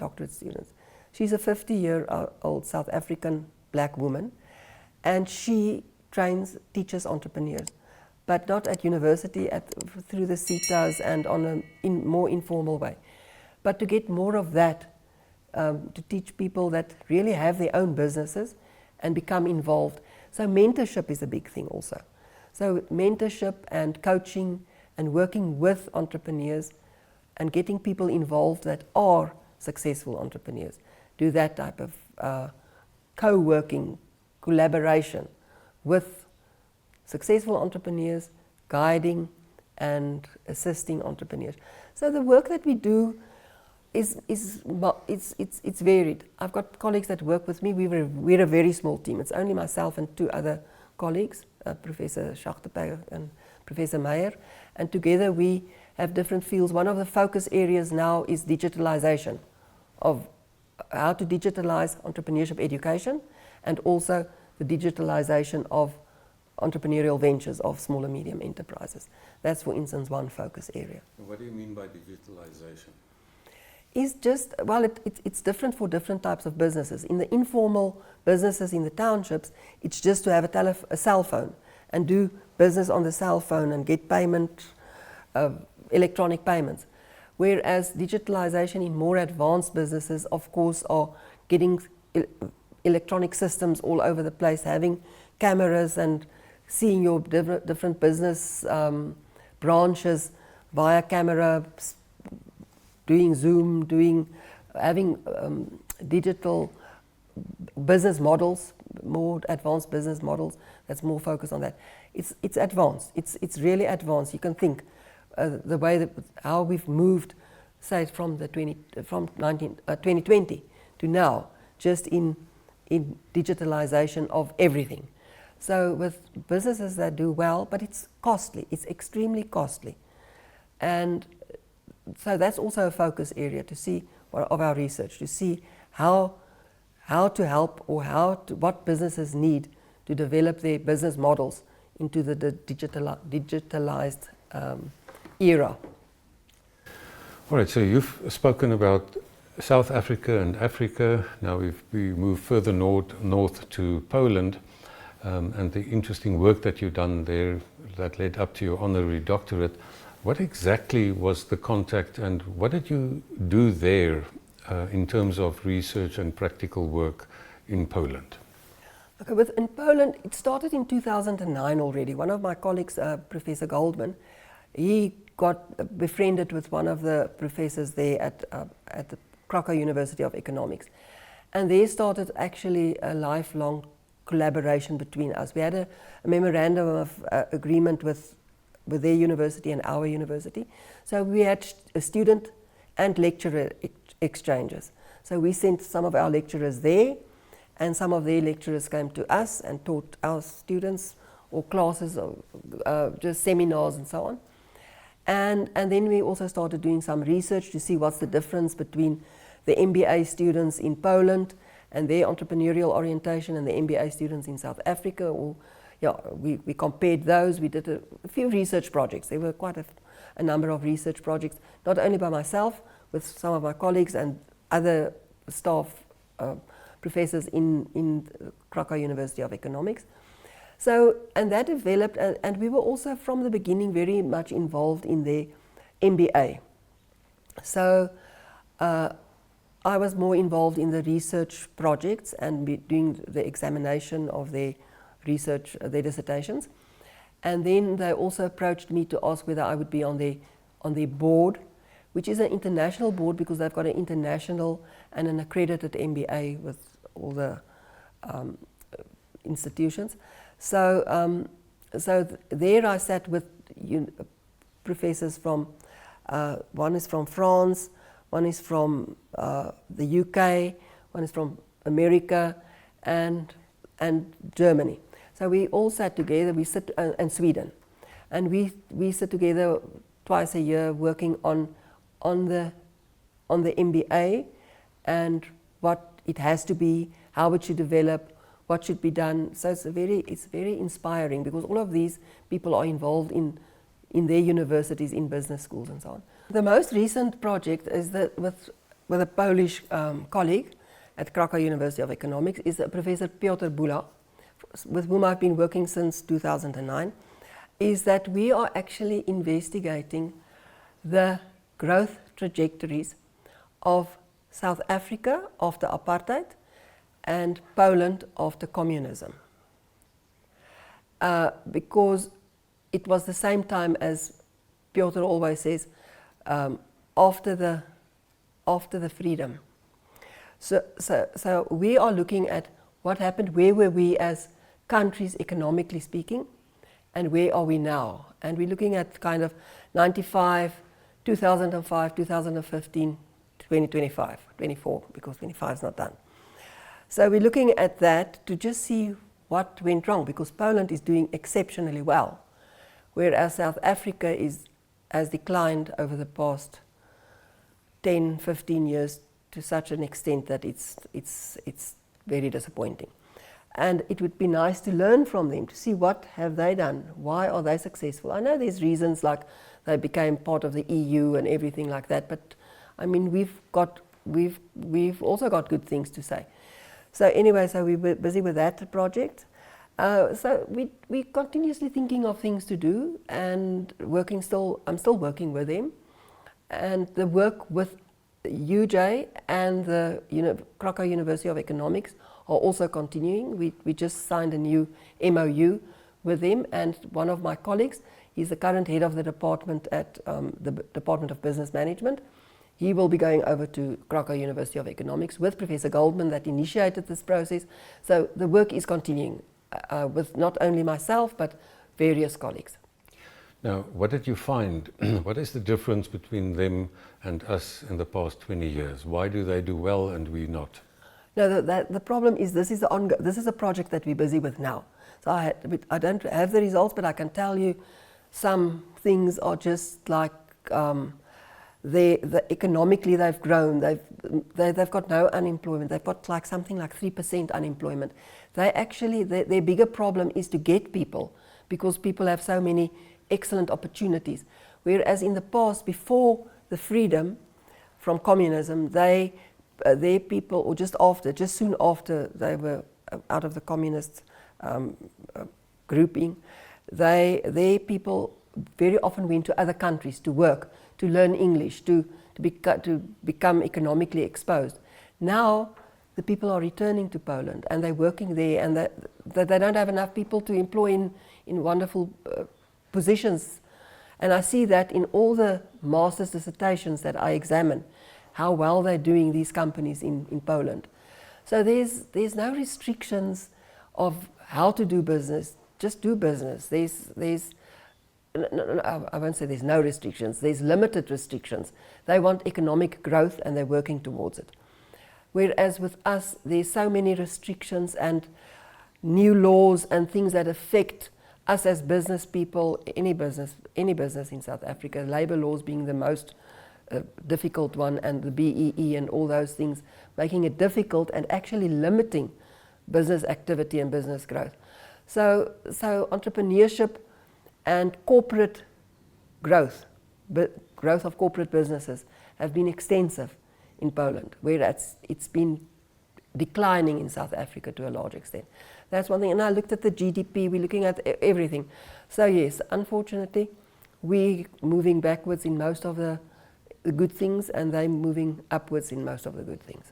she's a 50-year-old South African black woman, and she teaches entrepreneurs, but not at university, through the CETAs and on a more informal way. But to get more of that, to teach people that really have their own businesses and become involved. So mentorship is a big thing also. So mentorship and coaching and working with entrepreneurs and getting people involved that are successful entrepreneurs. Do that type of co-working, collaboration with successful entrepreneurs, guiding and assisting entrepreneurs. So the work that we do it's varied. I've got colleagues that work with me. We're a very small team. It's only myself and 2 other colleagues, Professor Schachterberg and Professor Meyer, and together we have different fields. One of the focus areas now is digitalization, of how to digitalize entrepreneurship education, and also the digitalization of entrepreneurial ventures of small and medium enterprises. That's, for instance, one focus area. What do you mean by digitalization? Is just, well, it's different for different types of businesses. In the informal businesses in the townships, it's just to have a cell phone and do business on the cell phone and get payment, electronic payments. Whereas digitalization in more advanced businesses, of course, are getting electronic systems all over the place, having cameras and seeing your different business branches via camera, doing Zoom, having digital business models, more advanced business models. That's more focused on that. It's advanced. It's really advanced. You can think the way how we've moved, say, from 2020 to now, just in digitalization of everything. So with businesses that do well, but it's costly. It's extremely costly, and so that's also a focus area to see of our research, to see how to help or what businesses need to develop their business models into the digitalized era. All right, so you've spoken about South Africa and Africa. Now we move further north to Poland. and the interesting work that you've done there that led up to your honorary doctorate. What exactly was the contact, and what did you do there in terms of research and practical work in Poland? Okay, in Poland, it started in 2009 already. One of my colleagues, Professor Goldman, he got befriended with one of the professors there at the Krakow University of Economics. And they started actually a lifelong collaboration between us. We had a memorandum of agreement with their university and our university. So we had student and lecturer exchanges. So we sent some of our lecturers there, and some of their lecturers came to us and taught our students or classes or just seminars and so on. And then we also started doing some research to see what's the difference between the MBA students in Poland and their entrepreneurial orientation and the MBA students in South Africa. Or, yeah, we compared those. We did a few research projects. There were quite a number of research projects, not only by myself, with some of my colleagues and other staff professors in Krakow University of Economics. So, and that developed, and we were also from the beginning very much involved in the MBA. So I was more involved in the research projects and doing the examination of their research, their dissertations. And then they also approached me to ask whether I would be on their board, which is an international board because they've got an international and an accredited MBA with all the institutions. So, there I sat with professors from, one is from France, one is from the UK, one is from America, and Germany. So we all sat together. We sit and Sweden, and we sit together twice a year working on the MBA and what it has to be, how it should develop, what should be done. So it's very inspiring because all of these people are involved in their universities, in business schools and so on. The most recent project is that with a Polish colleague at Krakow University of Economics is Professor Piotr Bula, with whom I've been working since 2009, is that we are actually investigating the growth trajectories of South Africa after apartheid and Poland after communism. Because it was the same time, as Piotr always says, after the freedom. So we are looking at what happened, where were we as countries economically speaking, and where are we now? And we're looking at kind of 95, 2005, 2015, 2025, 24, because 25 is not done. So we're looking at that to just see what went wrong, because Poland is doing exceptionally well, whereas South Africa has declined over the past 10, 15 years to such an extent that it's very disappointing. And it would be nice to learn from them, to see what have they done, why are they successful. I know there's reasons like they became part of the EU and everything like that, but I mean we've also got good things to say. So anyway, so we were busy with that project. So we continuously thinking of things to do and I'm still working with them, and the work with UJ and the Krakow University of Economics are also continuing. We just signed a new MOU with them, and one of my colleagues, he's the current head of the department at the Department of Business Management. He will be going over to Krakow University of Economics with Professor Goldman that initiated this process. So the work is continuing with not only myself but various colleagues. Now, what did you find? What is the difference between them and us in the past 20 years? Why do they do well and we not? No, the problem is this is a project that we're busy with now. So I don't have the results, but I can tell you some things are just like economically they've grown. They've got no unemployment. They've got like something like 3% unemployment. Their bigger problem is to get people, because people have so many excellent opportunities. Whereas in the past, before the freedom from communism, their people, or just soon after they were out of the communist grouping, their people very often went to other countries to work, to learn English, to become economically exposed. Now the people are returning to Poland and they're working there, and they don't have enough people to employ in wonderful positions. And I see that in all the master's dissertations that I examine, how well they're doing, these companies in Poland. So there's no restrictions of how to do business. Just do business. I won't say there's no restrictions. There's limited restrictions. They want economic growth and they're working towards it. Whereas with us, there's so many restrictions and new laws and things that affect us as business people, any business in South Africa, labor laws being the most difficult one, and the BEE and all those things, making it difficult and actually limiting business activity and business growth. So entrepreneurship and corporate growth of corporate businesses have been extensive in Poland, whereas it's been declining in South Africa to a large extent. That's one thing. And I looked at the GDP, we're looking at everything. So yes, unfortunately, we're moving backwards in most of the good things, and they're moving upwards in most of the good things.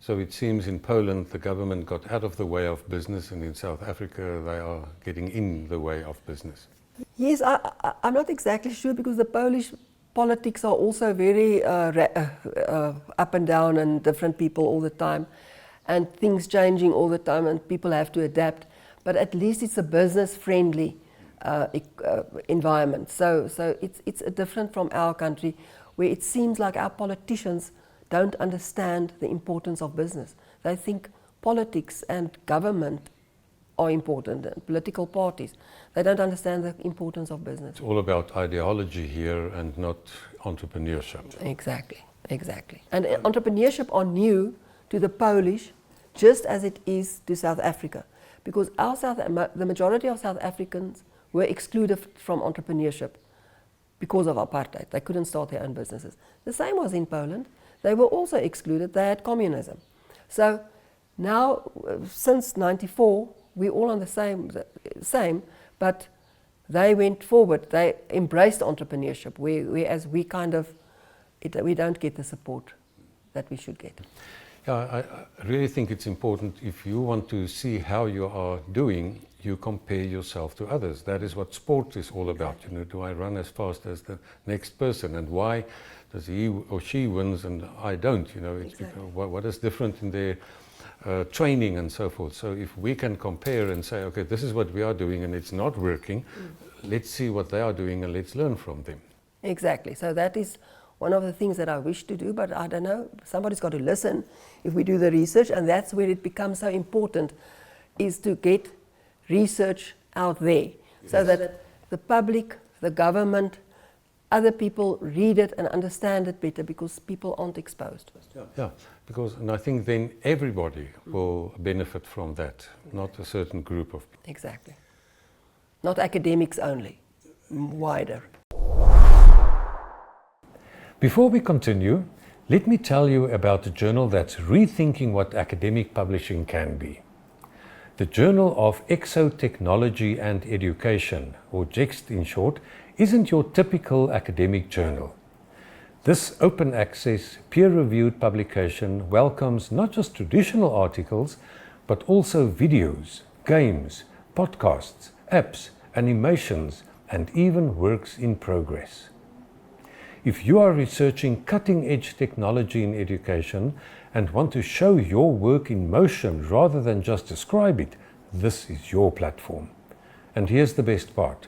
So it seems in Poland the government got out of the way of business, and in South Africa they are getting in the way of business. Yes, I'm not exactly sure, because the Polish politics are also very up and down, and different people all the time, and things changing all the time, and people have to adapt. But at least it's a business-friendly environment. So it's different from our country, where it seems like our politicians don't understand the importance of business. They think politics and government are important, and political parties. They don't understand the importance of business. It's all about ideology here and not entrepreneurship. Exactly. And entrepreneurship are new to the Polish, just as it is to South Africa, because the majority of South Africans were excluded from entrepreneurship because of apartheid. They couldn't start their own businesses. The same was in Poland. They were also excluded. They had communism. So now, since '94, we're all on the same, but they went forward. They embraced entrepreneurship, whereas we we don't get the support that we should get. Yeah, I really think it's important, if you want to see how you are doing, you compare yourself to others. That is what sport is all about. You know, do I run as fast as the next person, and why does he or she wins and I don't? You know, it's because what is different in their training and so forth. So if we can compare and say, okay, this is what we are doing and it's not working, let's see what they are doing and let's learn from them. Exactly. So that is one of the things that I wish to do, but I don't know, somebody's got to listen if we do the research, and that's where it becomes so important, is to get research out there, so that the public, the government, other people read it and understand it better, because people aren't exposed. Yeah, and I think then everybody will benefit from that, not a certain group of people. Exactly. Not academics only, wider. Before we continue, let me tell you about a journal that's rethinking what academic publishing can be. The Journal of Exotechnology and Education, or JEXT in short, isn't your typical academic journal. This open access, peer-reviewed publication welcomes not just traditional articles, but also videos, games, podcasts, apps, animations, and even works in progress. If you are researching cutting-edge technology in education and want to show your work in motion rather than just describe it, this is your platform. And here's the best part.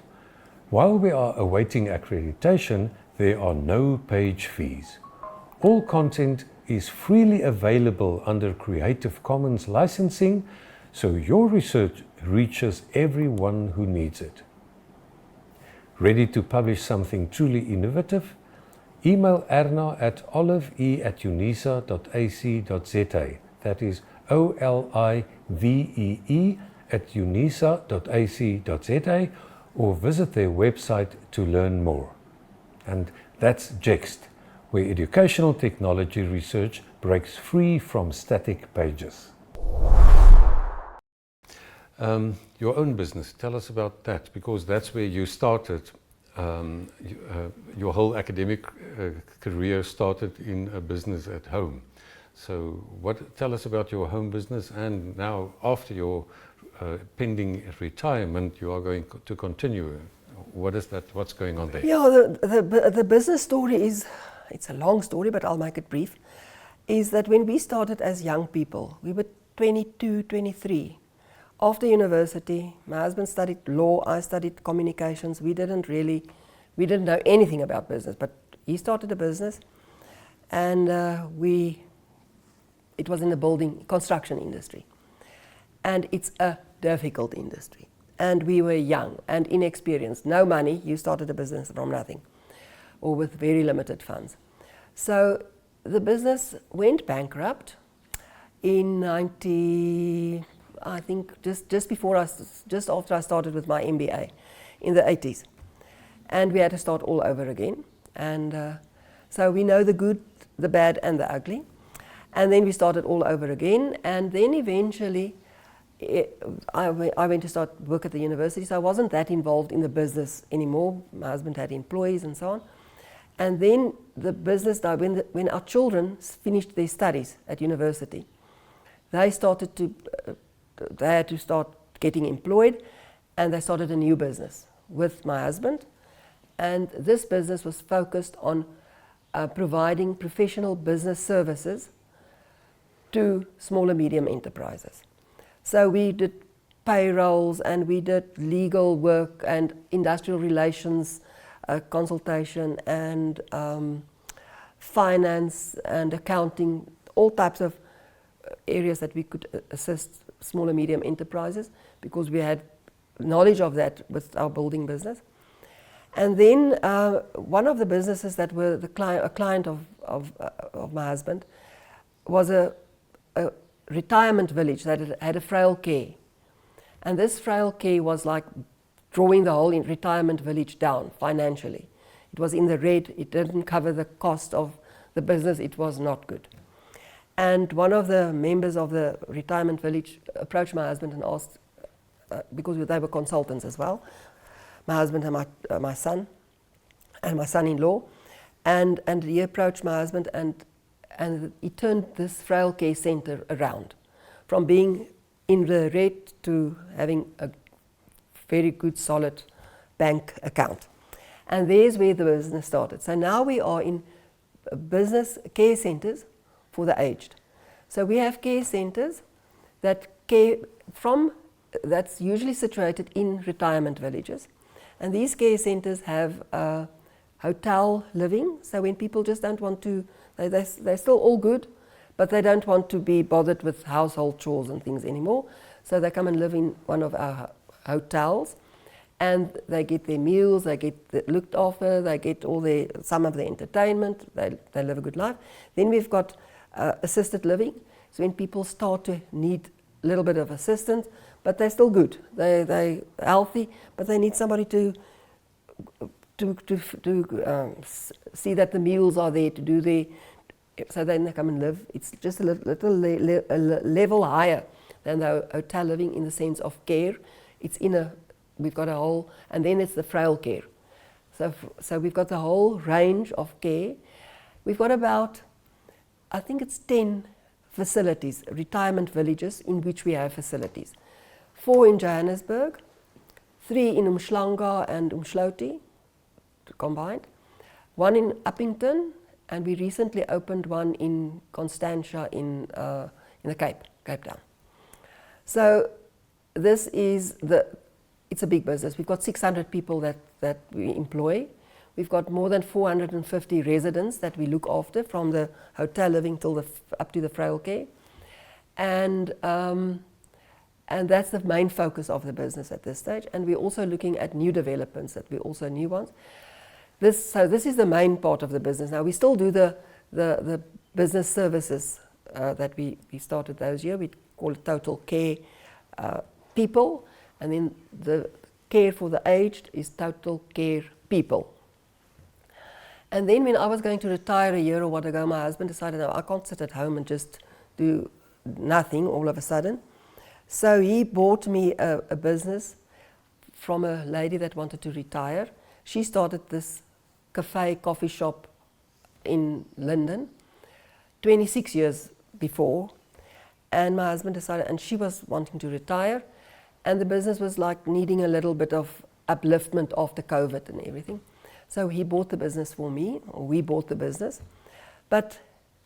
While we are awaiting accreditation, there are no page fees. All content is freely available under Creative Commons licensing, so your research reaches everyone who needs it. Ready to publish something truly innovative? Email Erna at olivee@unisa.ac.za. That is olivee@unisa.ac.za, or visit their website to learn more. And that's JEXT, where educational technology research breaks free from static pages. Your own business, tell us about that, because that's where you started. Your whole academic career started in a business at home. So tell us about your home business, and now after your pending retirement, you are going to continue. What is that? What's going on there? Yeah, the business story is, it's a long story, but I'll make it brief, is that when we started as young people, we were 22, 23. After university, my husband studied law, I studied communications. We didn't know anything about business, but he started a business, and it was in the construction industry. And it's a difficult industry. And we were young and inexperienced, no money. You started a business from nothing, or with very limited funds. So the business went bankrupt in I think just after I started with my MBA in the 80s. And we had to start all over again. And so we know the good, the bad, and the ugly. And then we started all over again. And then eventually, I went to start work at the university, so I wasn't that involved in the business anymore. My husband had employees and so on. And then the business, when our children finished their studies at university, they had to start getting employed, and they started a new business with my husband. And this business was focused on providing professional business services to small and medium enterprises. So we did payrolls, and we did legal work and industrial relations consultation, and finance and accounting, all types of areas that we could assist small and medium enterprises, because we had knowledge of that with our building business. And then one of the businesses that were a client of my husband was a retirement village that had a frail care. And this frail care was like drawing the whole retirement village down financially. It was in the red, it didn't cover the cost of the business, it was not good. And one of the members of the retirement village approached my husband and asked, because they were consultants as well, my husband and my son, and my son-in-law, and he approached my husband, and he turned this frail care center around, from being in the red to having a very good solid bank account. And there's where the business started. So now we are in business care centers for the aged. So we have care centers that that's usually situated in retirement villages. And these care centers have hotel living. So when people just don't want to, they're still all good, but they don't want to be bothered with household chores and things anymore. So they come and live in one of our hotels, and they get their meals, they get looked after, they get some of the entertainment, they live a good life. Then we've got assisted living. So when people start to need a little bit of assistance, but they're still good, they're healthy, but they need somebody to see that the meals are there, to do so then they come and live. It's just a little level higher than the hotel living in the sense of care. We've got a whole, and then it's the frail care. So we've got the whole range of care. We've got about, I think it's 10 facilities, retirement villages in which we have facilities. 4 in Johannesburg, 3 in Umhlanga and Umhloti combined, 1 in Uppington, and we recently opened one in Constantia in the Cape Town. So this is it's a big business. We've got 600 people that we employ. We've got more than 450 residents that we look after, from the hotel living up to the frail care. And that's the main focus of the business at this stage. And we're also looking at new developments, that we're also new ones. So this is the main part of the business. Now we still do the business services that we started those years. We call it total care people, and then the care for the aged is total care people. And then when I was going to retire a year or what ago, my husband decided, no, I can't sit at home and just do nothing all of a sudden. So he bought me a business from a lady that wanted to retire. She started this coffee shop in London 26 years before, and my husband decided, and she was wanting to retire, and the business was like needing a little bit of upliftment after COVID and everything. So he bought the business for me, or we bought the business, but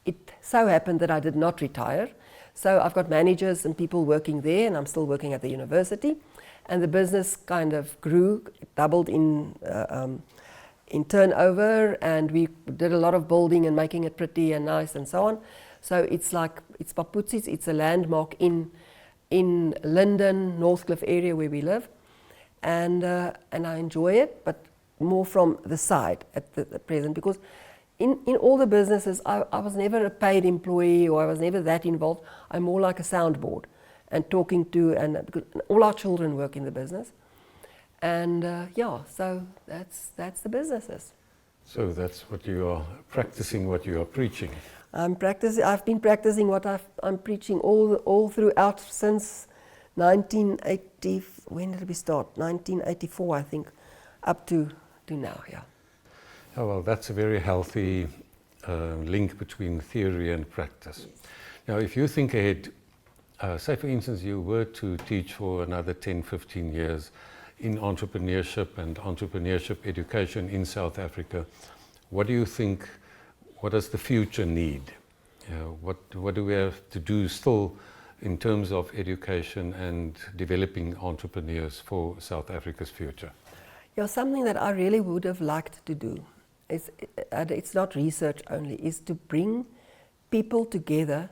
it so happened that I did not retire. So I've got managers and people working there, and I'm still working at the university, and the business kind of grew, doubled in turnover, and we did a lot of building and making it pretty and nice and so on. So it's Paputsi's, it's a landmark in Linden, Northcliffe area where we live, and I enjoy it, but more from the side at the present, because in all the businesses I was never a paid employee, or I was never that involved. I'm more like a soundboard and talking to, and because all our children work in the business, and so that's the businesses. So that's what you are practicing, what you are preaching. I've been practicing what I'm preaching all throughout since 1980. When did we start? 1984, I think, up to now. Yeah. Oh, well, that's a very healthy link between theory and practice. Yes. Now, if you think ahead, say for instance you were to teach for another 10, 15 years in entrepreneurship and entrepreneurship education in South Africa, what do you think, what does the future need? What do we have to do still in terms of education and developing entrepreneurs for South Africa's future? Yeah, something that I really would have liked to do, it's not research only, is to bring people together.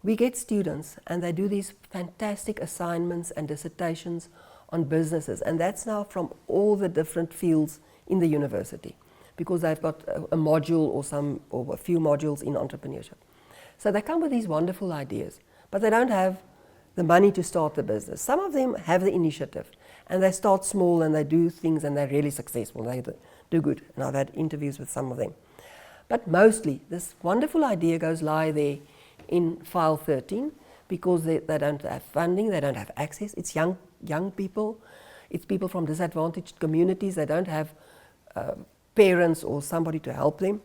We get students and they do these fantastic assignments and dissertations on businesses, and that's now from all the different fields in the university, because they've got a module or a few modules in entrepreneurship. So they come with these wonderful ideas, but they don't have the money to start the business. Some of them have the initiative, and they start small and they do things and they're really successful. They do good, and I've had interviews with some of them. But mostly, this wonderful idea goes lie there in file 13 because they don't have funding, they don't have access. It's young people, it's people from disadvantaged communities. They don't have parents or somebody to help them.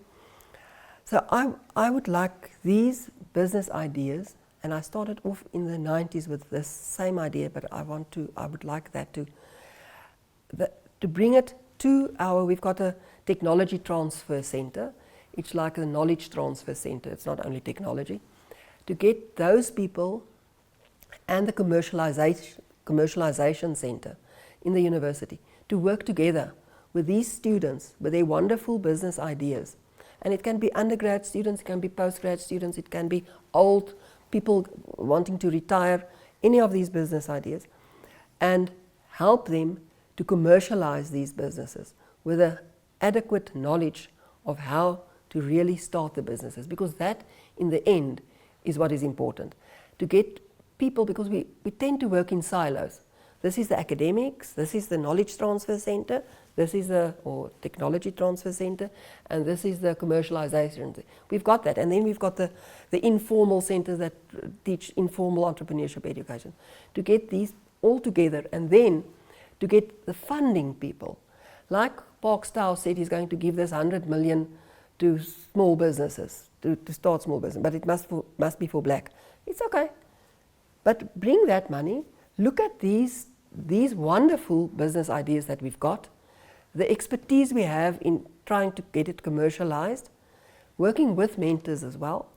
So I would like these business ideas, and I started off in the 90s with this same idea, but I would like that to bring it to we've got a technology transfer center. It's like a knowledge transfer center. It's not only technology. To get those people and the commercialization center in the university to work together with these students with their wonderful business ideas. And it can be undergrad students, it can be postgrad students, it can be old people wanting to retire, any of these business ideas, and help them to commercialize these businesses with an adequate knowledge of how to really start the businesses, because that in the end is what is important. To get people, because we tend to work in silos. This is the academics, this is the knowledge transfer center, this is the technology transfer center, and this is the commercialization. We've got that, and then we've got the informal centers that teach informal entrepreneurship education. To get these all together, and then to get the funding people. Like Park Stow said, he's going to give this 100 million to small businesses, to start small business, but it must be for black. It's okay. But bring that money, look at these wonderful business ideas that we've got, the expertise we have in trying to get it commercialized, working with mentors as well,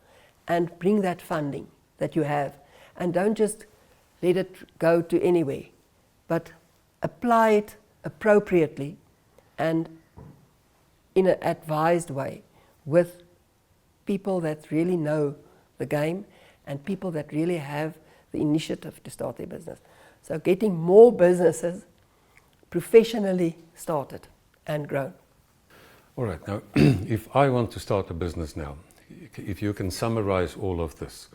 and bring that funding that you have. And don't just let it go to anywhere, but apply it appropriately and in an advised way with people that really know the game and people that really have the initiative to start their business. So getting more businesses professionally started and grown. All right, now if I want to start a business now, if you can summarize all of this,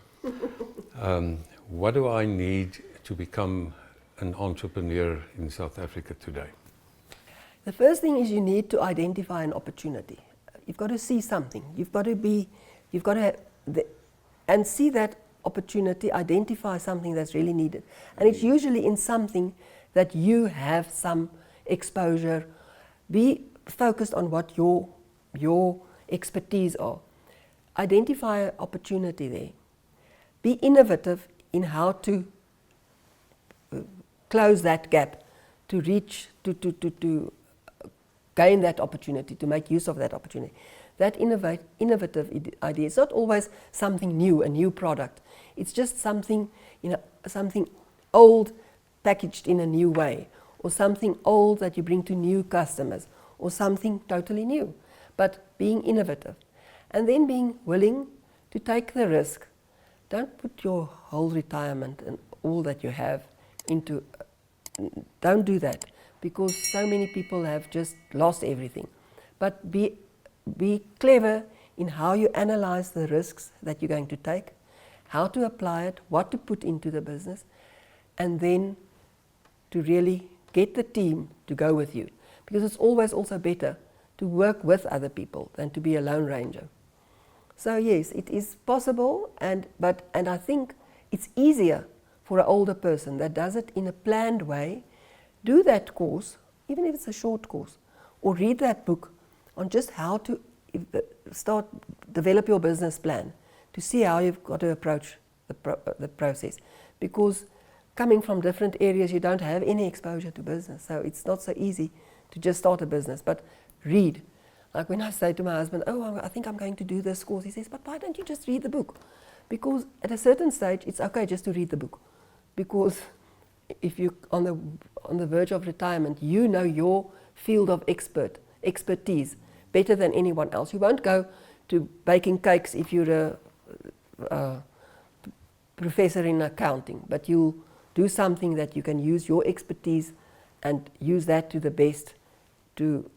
what do I need to become an entrepreneur in South Africa today? The first thing is you need to identify an opportunity. You've got to see something. You've got to have and see that opportunity, identify something that's really needed. And it's usually in something that you have some exposure. Be focused on what your expertise are. Identify an opportunity there. Be innovative in how to close that gap, to reach, to gain that opportunity, to make use of that opportunity. That innovative idea, it's not always something new, a new product. It's just something, something old packaged in a new way, or something old that you bring to new customers, or something totally new. But being innovative. And then being willing to take the risk. Don't put your whole retirement and all that you have into, don't do that, because so many people have just lost everything. But be clever in how you analyze the risks that you're going to take, how to apply it, what to put into the business, and then to really get the team to go with you. Because it's always also better to work with other people than to be a lone ranger. So yes, it is possible, and I think it's easier for an older person that does it in a planned way. Do that course, even if it's a short course, or read that book on just how to develop your business plan, to see how you've got to approach the process. Because coming from different areas, you don't have any exposure to business, so it's not so easy to just start a business. But read. Like when I say to my husband, oh, I think I'm going to do this course, he says, but why don't you just read the book? Because at a certain stage, it's okay just to read the book. Because if you're on the verge of retirement, you know your field of expertise better than anyone else. You won't go to baking cakes if you're a professor in accounting, but you'll do something that you can use your expertise and use that to the best to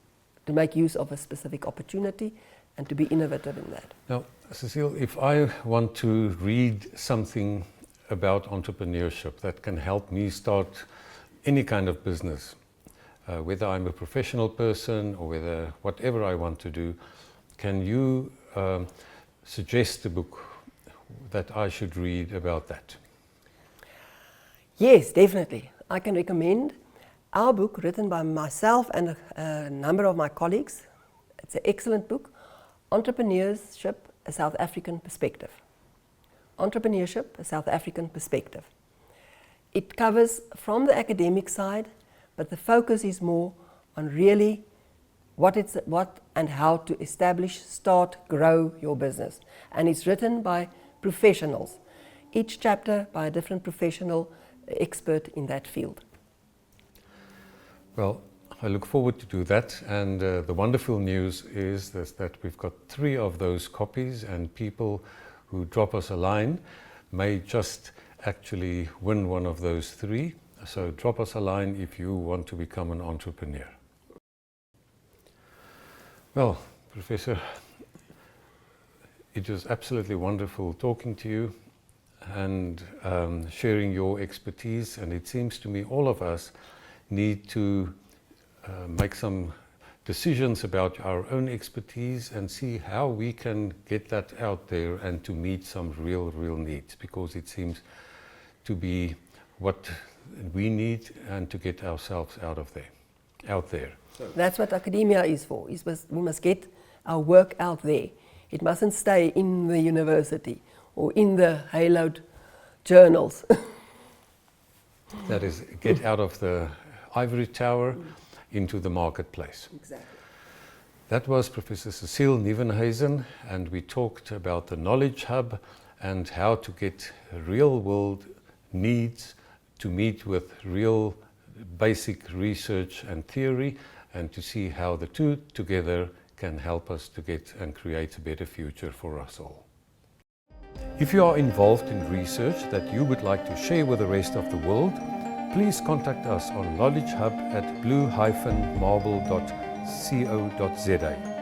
make use of a specific opportunity and to be innovative in that. Now, Cecile, if I want to read something about entrepreneurship that can help me start any kind of business, whether I'm a professional person or whatever I want to do, can you suggest a book that I should read about that? Yes, definitely. I can recommend our book, written by myself and a number of my colleagues. It's an excellent book, Entrepreneurship, a South African Perspective. Entrepreneurship, a South African Perspective. It covers from the academic side, but the focus is more on really what and how to establish, start, grow your business. And it's written by professionals, each chapter by a different professional expert in that field. Well, I look forward to do that, and the wonderful news is that we've got 3 of those copies, and people who drop us a line may just actually win one of those 3. So drop us a line if you want to become an entrepreneur. Well, Professor, it was absolutely wonderful talking to you and sharing your expertise, and it seems to me all of us need to make some decisions about our own expertise and see how we can get that out there and to meet some real needs, because it seems to be what we need and to get ourselves out there. That's what academia is for. We must get our work out there. It mustn't stay in the university or in the haloed journals. That is, get out of the ivory tower into the marketplace. Exactly. That was Professor Cecile Nieuwenhuizen, and we talked about the Knowledge Hub and how to get real world needs to meet with real basic research and theory, and to see how the two together can help us to get and create a better future for us all. If you are involved in research that you would like to share with the rest of the world, please contact us on knowledgehub@blue-marble.co.za.